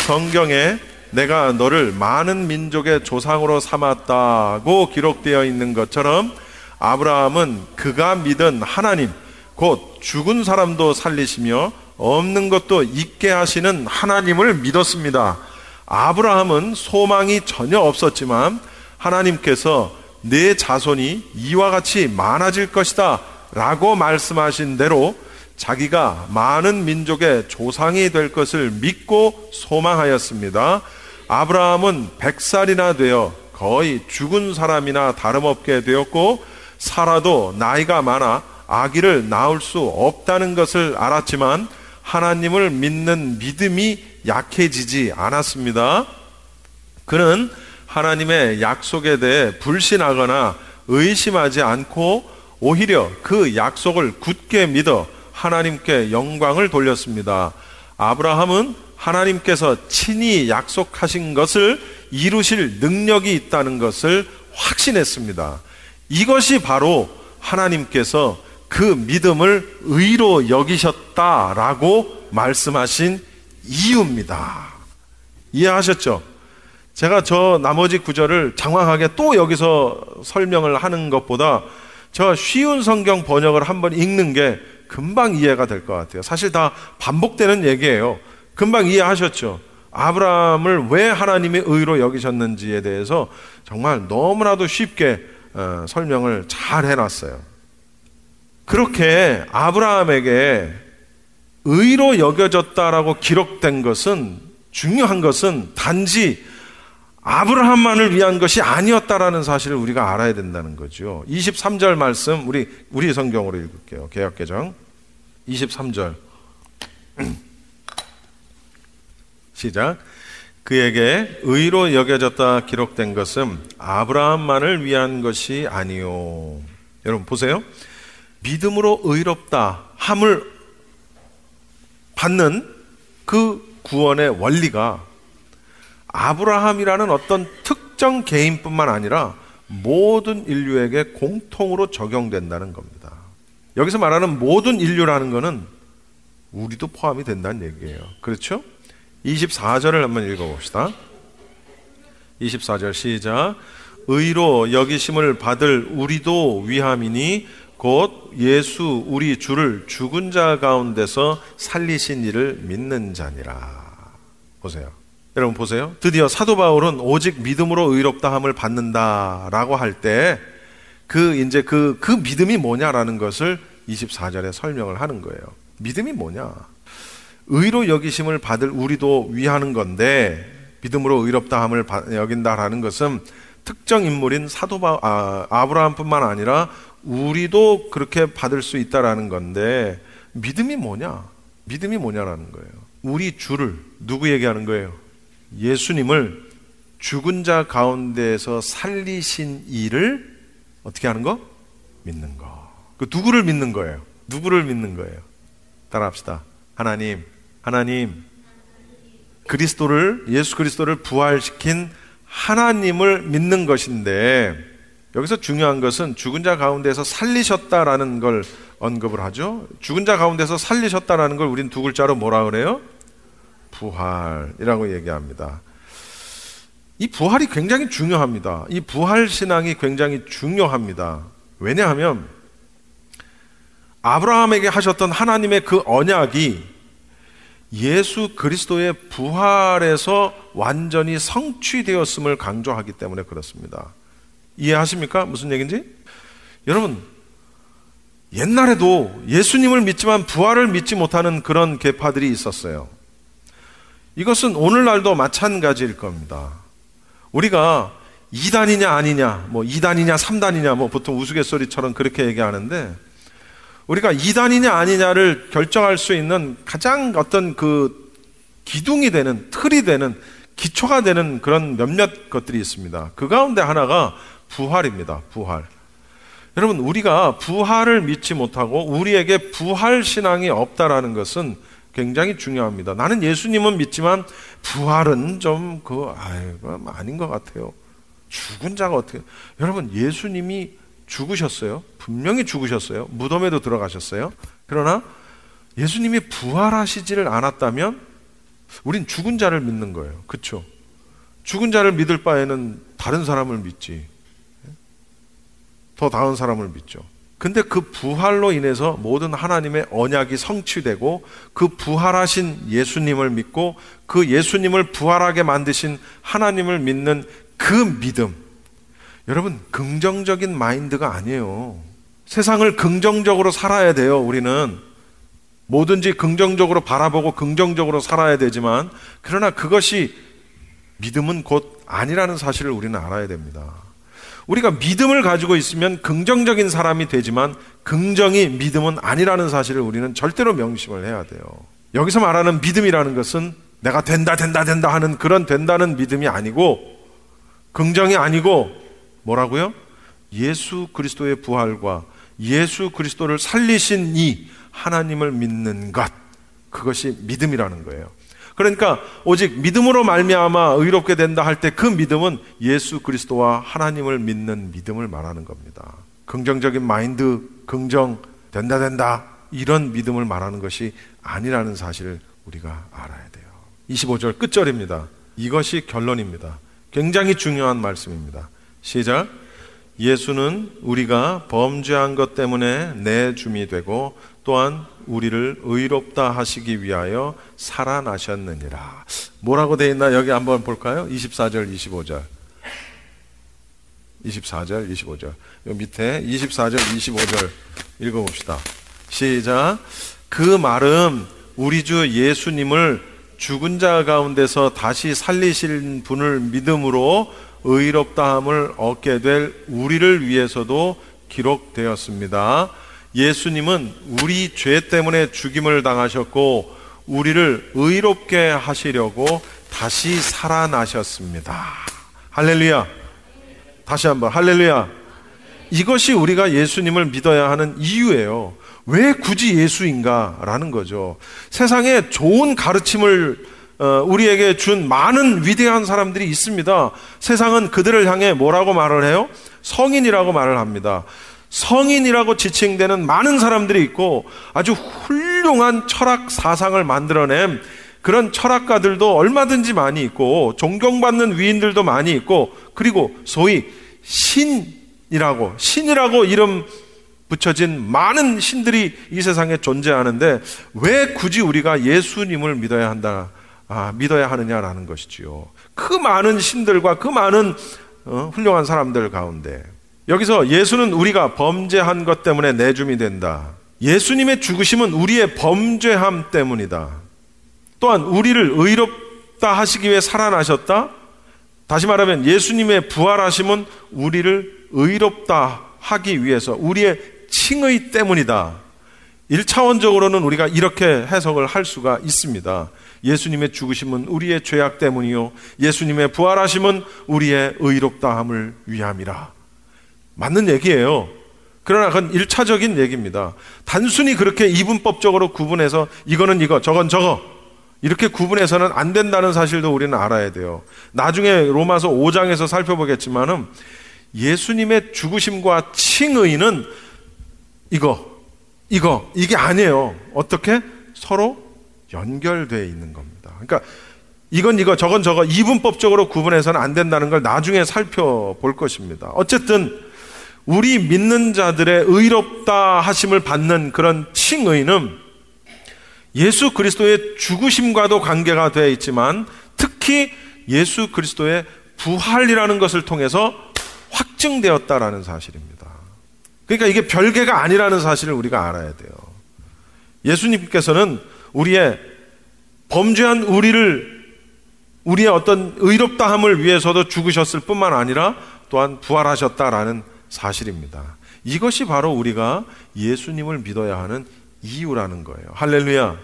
Speaker 10: 성경에 내가 너를 많은 민족의 조상으로 삼았다고 기록되어 있는 것처럼 아브라함은 그가 믿은 하나님, 곧 죽은 사람도 살리시며 없는 것도 있게 하시는 하나님을 믿었습니다. 아브라함은 소망이 전혀 없었지만 하나님께서 내 자손이 이와 같이 많아질 것이다 라고 말씀하신 대로 자기가 많은 민족의 조상이 될 것을 믿고 소망하였습니다. 아브라함은 100살이나 되어 거의 죽은 사람이나 다름없게 되었고 사라도 나이가 많아 아기를 낳을 수 없다는 것을 알았지만 하나님을 믿는 믿음이 약해지지 않았습니다. 그는 하나님의 약속에 대해 불신하거나 의심하지 않고 오히려 그 약속을 굳게 믿어 하나님께 영광을 돌렸습니다. 아브라함은 하나님께서 친히 약속하신 것을 이루실 능력이 있다는 것을 확신했습니다. 이것이 바로 하나님께서 그 믿음을 의로 여기셨다라고 말씀하신 이유입니다. 이해하셨죠? 제가 저 나머지 구절을 장황하게 또 여기서 설명을 하는 것보다 저 쉬운 성경 번역을 한번 읽는 게 금방 이해가 될 것 같아요. 사실 다 반복되는 얘기예요. 금방 이해하셨죠? 아브라함을 왜 하나님이 의로 여기셨는지에 대해서 정말 너무나도 쉽게 설명을 잘 해놨어요. 그렇게 아브라함에게 의로 여겨졌다라고 기록된 것은, 중요한 것은 단지 아브라함만을 위한 것이 아니었다라는 사실을 우리가 알아야 된다는 거죠. 23절 말씀 우리 성경으로 읽을게요. 개역개정 23절 시작. 그에게 의로 여겨졌다 기록된 것은 아브라함만을 위한 것이 아니요. 여러분 보세요. 믿음으로 의롭다 함을 받는 그 구원의 원리가 아브라함이라는 어떤 특정 개인뿐만 아니라 모든 인류에게 공통으로 적용된다는 겁니다. 여기서 말하는 모든 인류라는 것은 우리도 포함이 된다는 얘기예요. 그렇죠? 24절을 한번 읽어봅시다. 24절 시작. 의로 여기심을 받을 우리도 위함이니 곧 예수 우리 주를 죽은 자 가운데서 살리신 이를 믿는 자니라. 보세요. 여러분 보세요. 드디어 사도 바울은 오직 믿음으로 의롭다함을 받는다라고 할 때 그 믿음이 뭐냐라는 것을 24절에 설명을 하는 거예요. 믿음이 뭐냐? 의로 여기심을 받을 우리도 위하는 건데, 믿음으로 의롭다함을 여긴다라는 것은 특정 인물인 아브라함뿐만 아니라 우리도 그렇게 받을 수 있다라는 건데, 믿음이 뭐냐? 믿음이 뭐냐라는 거예요. 우리 주를, 누구 얘기하는 거예요? 예수님을 죽은 자 가운데에서 살리신 이를 어떻게 하는 거? 믿는 거. 그 누구를 믿는 거예요? 누구를 믿는 거예요? 따라합시다. 하나님. 예수 그리스도를 부활시킨 하나님을 믿는 것인데, 여기서 중요한 것은 죽은 자 가운데서 살리셨다라는 걸 언급을 하죠. 죽은 자 가운데서 살리셨다라는 걸 우린 두 글자로 뭐라 그래요? 부활이라고 얘기합니다. 이 부활이 굉장히 중요합니다. 이 부활 신앙이 굉장히 중요합니다. 왜냐하면 아브라함에게 하셨던 하나님의 그 언약이 예수 그리스도의 부활에서 완전히 성취되었음을 강조하기 때문에 그렇습니다. 이해하십니까? 무슨 얘기인지? 여러분, 옛날에도 예수님을 믿지만 부활을 믿지 못하는 그런 계파들이 있었어요. 이것은 오늘날도 마찬가지일 겁니다. 우리가 2단이냐 아니냐, 뭐 2단이냐 3단이냐, 뭐 보통 우스갯소리처럼 그렇게 얘기하는데, 우리가 2단이냐 아니냐를 결정할 수 있는 가장 어떤 그 기둥이 되는, 틀이 되는, 기초가 되는 그런 몇몇 것들이 있습니다. 그 가운데 하나가 부활입니다. 부활. 여러분, 우리가 부활을 믿지 못하고 우리에게 부활 신앙이 없다라는 것은 굉장히 중요합니다. 나는 예수님은 믿지만 부활은 좀 아닌 것 같아요. 죽은 자가 어떻게? 여러분, 예수님이 죽으셨어요. 분명히 죽으셨어요. 무덤에도 들어가셨어요. 그러나 예수님이 부활하시지를 않았다면 우린 죽은 자를 믿는 거예요. 그렇죠? 죽은 자를 믿을 바에는 다른 사람을 믿지. 더 나은 사람을 믿죠. 근데 그 부활로 인해서 모든 하나님의 언약이 성취되고 그 부활하신 예수님을 믿고 그 예수님을 부활하게 만드신 하나님을 믿는 그 믿음, 여러분, 긍정적인 마인드가 아니에요. 세상을 긍정적으로 살아야 돼요. 우리는 뭐든지 긍정적으로 바라보고 긍정적으로 살아야 되지만, 그러나 그것이 믿음은 곧 아니라는 사실을 우리는 알아야 됩니다. 우리가 믿음을 가지고 있으면 긍정적인 사람이 되지만 긍정이 믿음은 아니라는 사실을 우리는 절대로 명심을 해야 돼요. 여기서 말하는 믿음이라는 것은 내가 된다 하는 그런 된다는 믿음이 아니고, 긍정이 아니고 뭐라고요? 예수 그리스도의 부활과 예수 그리스도를 살리신 이 하나님을 믿는 것, 그것이 믿음이라는 거예요. 그러니까 오직 믿음으로 말미암아 의롭게 된다 할 때 그 믿음은 예수 그리스도와 하나님을 믿는 믿음을 말하는 겁니다. 긍정적인 마인드, 긍정, 된다 이런 믿음을 말하는 것이 아니라는 사실을 우리가 알아야 돼요. 25절 끝절입니다. 이것이 결론입니다. 굉장히 중요한 말씀입니다. 시작. 예수는 우리가 범죄한 것 때문에 내줌이 되고 또한 우리를 의롭다 하시기 위하여 살아나셨느니라. 뭐라고 되어 있나 여기 한번 볼까요? 24절 25절 24절 25절 여기 밑에 24절 25절 읽어봅시다. 시작. 그 말은 우리 주 예수님을 죽은 자 가운데서 다시 살리신 분을 믿음으로 의롭다함을 얻게 될 우리를 위해서도 기록되었습니다. 예수님은 우리 죄 때문에 죽임을 당하셨고 우리를 의롭게 하시려고 다시 살아나셨습니다. 할렐루야. 다시 한번 할렐루야. 이것이 우리가 예수님을 믿어야 하는 이유예요. 왜 굳이 예수인가라는 거죠. 세상에 좋은 가르침을 우리에게 준 많은 위대한 사람들이 있습니다. 세상은 그들을 향해 뭐라고 말을 해요? 성인이라고 말을 합니다. 성인이라고 지칭되는 많은 사람들이 있고 아주 훌륭한 철학 사상을 만들어낸 그런 철학가들도 얼마든지 많이 있고 존경받는 위인들도 많이 있고, 그리고 소위 신이라고 이름 붙여진 많은 신들이 이 세상에 존재하는데 왜 굳이 우리가 예수님을 믿어야 하느냐라는 것이지요. 그 많은 신들과 그 많은 훌륭한 사람들 가운데 여기서 예수는 우리가 범죄한 것 때문에 내줌이 된다. 예수님의 죽으심은 우리의 범죄함 때문이다. 또한 우리를 의롭다 하시기 위해 살아나셨다. 다시 말하면 예수님의 부활하심은 우리를 의롭다 하기 위해서 우리의 칭의 때문이다. 1차원적으로는 우리가 이렇게 해석을 할 수가 있습니다. 예수님의 죽으심은 우리의 죄악 때문이요 예수님의 부활하심은 우리의 의롭다함을 위함이라. 맞는 얘기예요. 그러나 그건 1차적인 얘기입니다. 단순히 그렇게 이분법적으로 구분해서 이거는 이거, 저건 저거 이렇게 구분해서는 안 된다는 사실도 우리는 알아야 돼요. 나중에 로마서 5장에서 살펴보겠지만은 예수님의 죽으심과 칭의는 이게 아니에요. 어떻게? 서로 연결되어 있는 겁니다. 그러니까 이건 이거, 저건 저거 이분법적으로 구분해서는 안 된다는 걸 나중에 살펴볼 것입니다. 어쨌든 우리 믿는 자들의 의롭다 하심을 받는 그런 칭의는 예수 그리스도의 죽으심과도 관계가 되어 있지만 특히 예수 그리스도의 부활이라는 것을 통해서 확증되었다라는 사실입니다. 그러니까 이게 별개가 아니라는 사실을 우리가 알아야 돼요. 예수님께서는 우리의 범죄한 우리의 어떤 의롭다함을 위해서도 죽으셨을 뿐만 아니라 또한 부활하셨다라는 사실입니다. 이것이 바로 우리가 예수님을 믿어야 하는 이유라는 거예요. 할렐루야.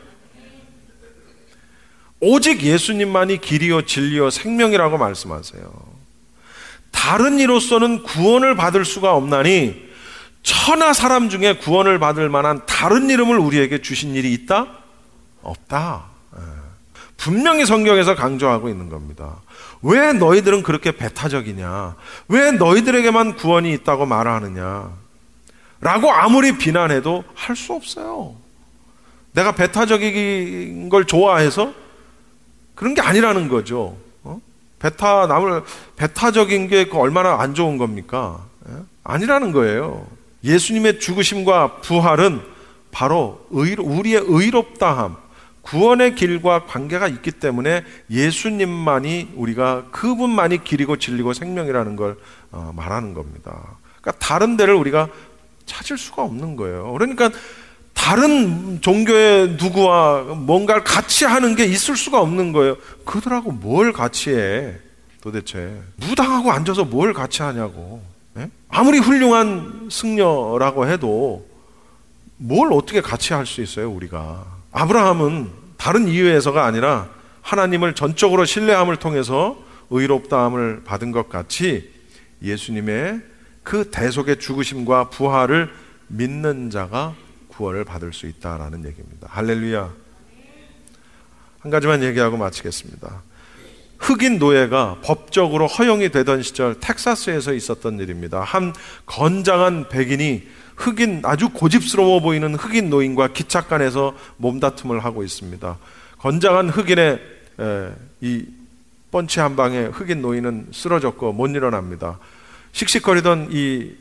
Speaker 10: 오직 예수님만이 길이요 진리요 생명이라고 말씀하세요. 다른 이로서는 구원을 받을 수가 없나니 천하 사람 중에 구원을 받을 만한 다른 이름을 우리에게 주신 일이 있다? 없다. 분명히 성경에서 강조하고 있는 겁니다. 왜 너희들은 그렇게 배타적이냐? 왜 너희들에게만 구원이 있다고 말하느냐? 라고 아무리 비난해도 할 수 없어요. 내가 배타적인 걸 좋아해서 그런 게 아니라는 거죠. 배타적인 게 얼마나 안 좋은 겁니까? 아니라는 거예요. 예수님의 죽으심과 부활은 바로 우리의 의롭다함, 구원의 길과 관계가 있기 때문에 예수님만이 우리가 그분만이 길이고 진리고 생명이라는 걸 말하는 겁니다. 그러니까 다른 데를 우리가 찾을 수가 없는 거예요. 그러니까 다른 종교의 누구와 뭔가를 같이 하는 게 있을 수가 없는 거예요. 그들하고 뭘 같이 해? 도대체 무당하고 앉아서 뭘 같이 하냐고. 예? 아무리 훌륭한 승려라고 해도 뭘 어떻게 같이 할 수 있어요, 우리가. 아브라함은 다른 이유에서가 아니라 하나님을 전적으로 신뢰함을 통해서 의롭다함을 받은 것 같이 예수님의 그 대속의 죽으심과 부활을 믿는 자가 구원을 받을 수 있다라는 얘기입니다. 할렐루야. 한 가지만 얘기하고 마치겠습니다. 흑인 노예가 법적으로 허용이 되던 시절 텍사스에서 있었던 일입니다. 한 건장한 백인이 아주 고집스러워 보이는 흑인 노인과 기찻간에서 몸다툼을 하고 있습니다. 건장한 흑인의 이 펀치 한 방에 흑인 노인은 쓰러졌고 못 일어납니다. 씩씩거리던 이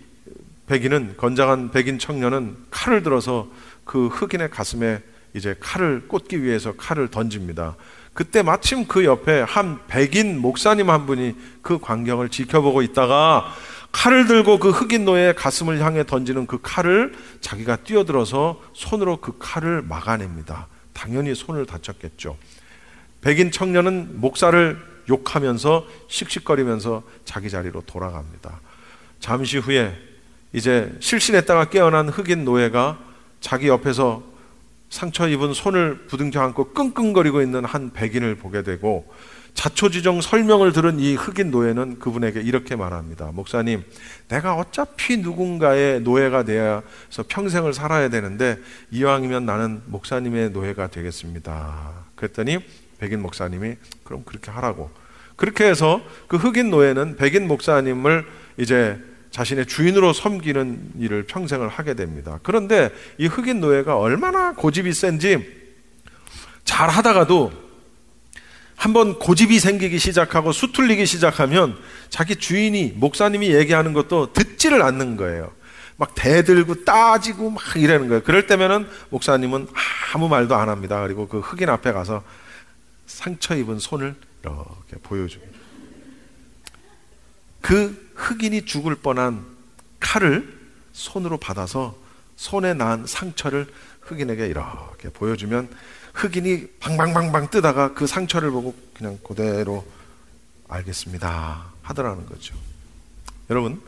Speaker 10: 백인은, 건장한 백인 청년은 칼을 들어서 그 흑인의 가슴에 이제 칼을 꽂기 위해서 칼을 던집니다. 그때 마침 그 옆에 한 백인 목사님 한 분이 그 광경을 지켜보고 있다가 칼을 들고 그 흑인 노예의 가슴을 향해 던지는 그 칼을 자기가 뛰어들어서 손으로 그 칼을 막아냅니다. 당연히 손을 다쳤겠죠. 백인 청년은 목사를 욕하면서 씩씩거리면서 자기 자리로 돌아갑니다. 잠시 후에 이제 실신했다가 깨어난 흑인 노예가 자기 옆에서 상처 입은 손을 부둥켜 안고 끙끙거리고 있는 한 백인을 보게 되고, 자초지종 설명을 들은 이 흑인 노예는 그분에게 이렇게 말합니다. 목사님, 내가 어차피 누군가의 노예가 되어서 평생을 살아야 되는데 이왕이면 나는 목사님의 노예가 되겠습니다. 그랬더니 백인 목사님이 그럼 그렇게 하라고. 그렇게 해서 그 흑인 노예는 백인 목사님을 이제 자신의 주인으로 섬기는 일을 평생을 하게 됩니다. 그런데 이 흑인 노예가 얼마나 고집이 센지, 잘 하다가도 한번 고집이 생기기 시작하고 수틀리기 시작하면 자기 주인이, 목사님이 얘기하는 것도 듣지를 않는 거예요. 막 대들고 따지고 막 이러는 거예요. 그럴 때면은 목사님은 아무 말도 안 합니다. 그리고 그 흑인 앞에 가서 상처 입은 손을 이렇게 보여줍니다. 그 흑인이 죽을 뻔한 칼을 손으로 받아서 손에 난 상처를 흑인에게 이렇게 보여주면 흑인이 방방방방 뜨다가 그 상처를 보고 그냥 그대로 알겠습니다 하더라는 거죠. 여러분,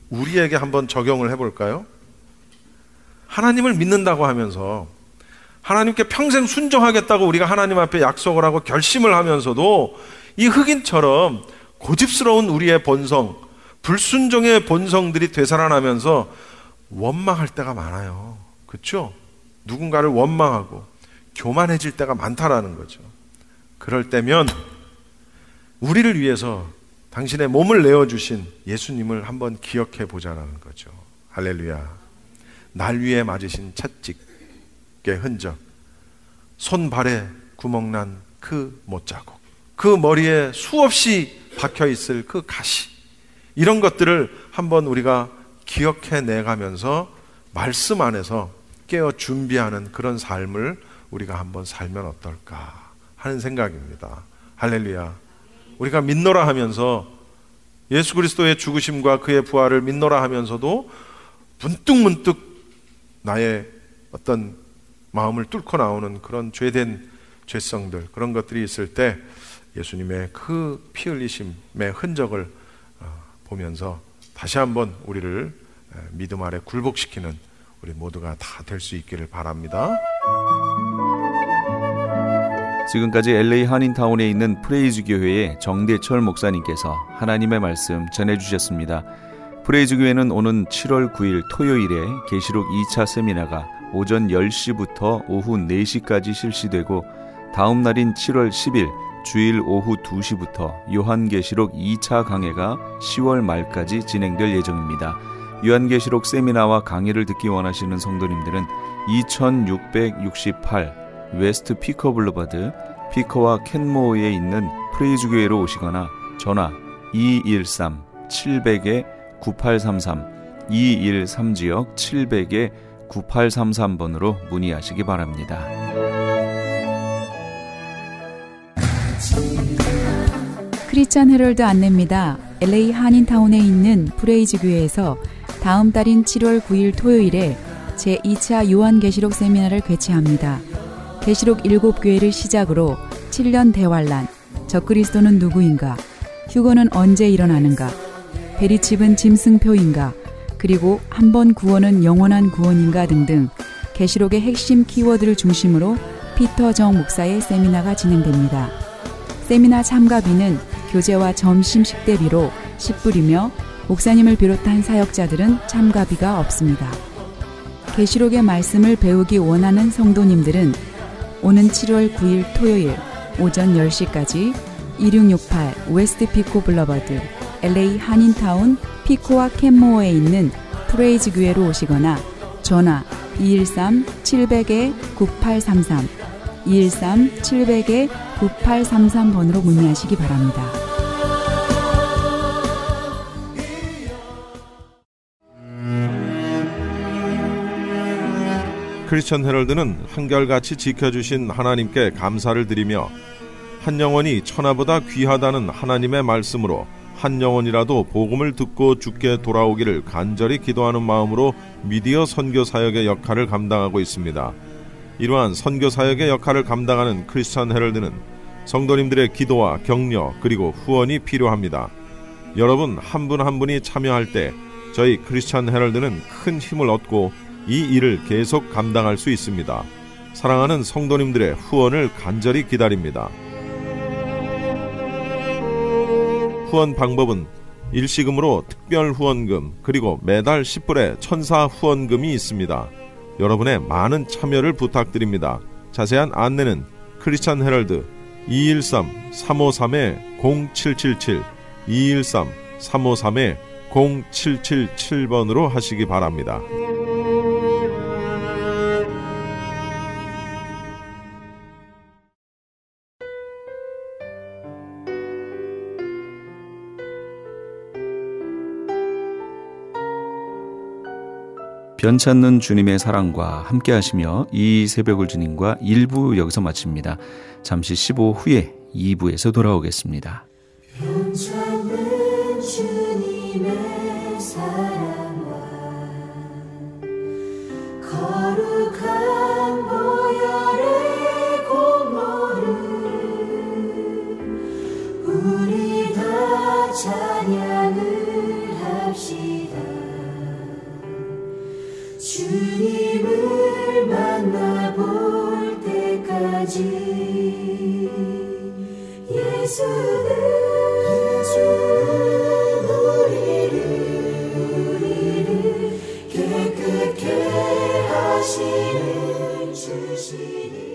Speaker 10: 우리에게 한번 적용을 해볼까요? 하나님을 믿는다고 하면서, 하나님께 평생 순종하겠다고 우리가 하나님 앞에 약속을 하고 결심을 하면서도 이 흑인처럼 고집스러운 우리의 본성, 불순종의 본성들이 되살아나면서 원망할 때가 많아요. 그렇죠? 누군가를 원망하고 교만해질 때가 많다라는 거죠. 그럴 때면 우리를 위해서 당신의 몸을 내어주신 예수님을 한번 기억해 보자라는 거죠. 할렐루야. 날 위에 맞으신 채찍의 흔적, 손발에 구멍난 그 못자국, 그 머리에 수없이 박혀있을 그 가시, 이런 것들을 한번 우리가 기억해내가면서 말씀 안에서 깨어 준비하는 그런 삶을 우리가 한번 살면 어떨까 하는 생각입니다. 할렐루야. 우리가 믿노라 하면서 예수 그리스도의 죽으심과 그의 부활을 믿노라 하면서도 문득문득 나의 어떤 마음을 뚫고 나오는 그런 죄된 죄성들, 그런 것들이 있을 때 예수님의 그 피 흘리심의 흔적을 보면서 다시 한번 우리를 믿음 아래 굴복시키는 우리 모두가 다 될 수 있기를 바랍니다.
Speaker 1: 지금까지 LA 한인타운에 있는 프레이즈 교회의 정대철 목사님께서 하나님의 말씀 전해주셨습니다. 프레이즈 교회는 오는 7월 9일 토요일에 계시록 2차 세미나가 오전 10시부터 오후 4시까지 실시되고 다음 날인 7월 10일 주일 오후 2시부터 요한계시록 2차 강해가 10월 말까지 진행될 예정입니다. 요한계시록 세미나와 강의를 듣기 원하시는 성도님들은 2668 웨스트 피커 블루버드 피커와 캔모어에 있는 프레이즈 교회로 오시거나 전화 213-700-9833 213지역 700-9833번으로 문의하시기 바랍니다.
Speaker 11: 크리스찬 헤럴드 안내입니다. LA 한인타운에 있는 프레이즈 교회에서 다음 달인 7월 9일 토요일에 제2차 요한계시록 세미나를 개최합니다. 계시록 7교회를 시작으로 7년 대환란, 적그리스도는 누구인가, 휴거는 언제 일어나는가, 베리칩은 짐승표인가, 그리고 한 번 구원은 영원한 구원인가 등등 계시록의 핵심 키워드를 중심으로 피터 정 목사의 세미나가 진행됩니다. 세미나 참가비는 교제와 점심 식대비로 10불이며 목사님을 비롯한 사역자들은 참가비가 없습니다. 계시록의 말씀을 배우기 원하는 성도님들은 오는 7월 9일 토요일 오전 10시까지 2668 웨스트 피코 블러버드 LA 한인타운 피코와 캔모어에 있는 프레이즈 교회로 오시거나 전화 213-700-9833 213-700-9833번으로 문의하시기 바랍니다.
Speaker 10: 크리스천 헤럴드는 한결같이 지켜주신 하나님께 감사를 드리며 한 영혼이 천하보다 귀하다는 하나님의 말씀으로 한 영혼이라도 복음을 듣고 주께 돌아오기를 간절히 기도하는 마음으로 미디어 선교 사역의 역할을 감당하고 있습니다. 이러한 선교 사역의 역할을 감당하는 크리스천 헤럴드는 성도님들의 기도와 격려 그리고 후원이 필요합니다. 여러분 한 분 한 분이 참여할 때 저희 크리스천 헤럴드는 큰 힘을 얻고 이 일을 계속 감당할 수 있습니다. 사랑하는 성도님들의 후원을 간절히 기다립니다. 후원 방법은 일시금으로 특별 후원금 그리고 매달 10불의 천사 후원금이 있습니다. 여러분의 많은 참여를 부탁드립니다. 자세한 안내는 크리스천 헤럴드 213-353-0777 213-353-0777번으로 하시기 바랍니다.
Speaker 1: 변찮는 주님의 사랑과 함께 하시며 이 새벽을 주님과 1부 여기서 마칩니다. 잠시 15 후에 2부에서 돌아오겠습니다.
Speaker 12: 변찮는 주님의 사랑과 거룩한 보혈의 공로를 우리 다 찬양을 합시다. 주님을 만나볼 때까지 예수는 우리를 깨끗게 하시는 주시니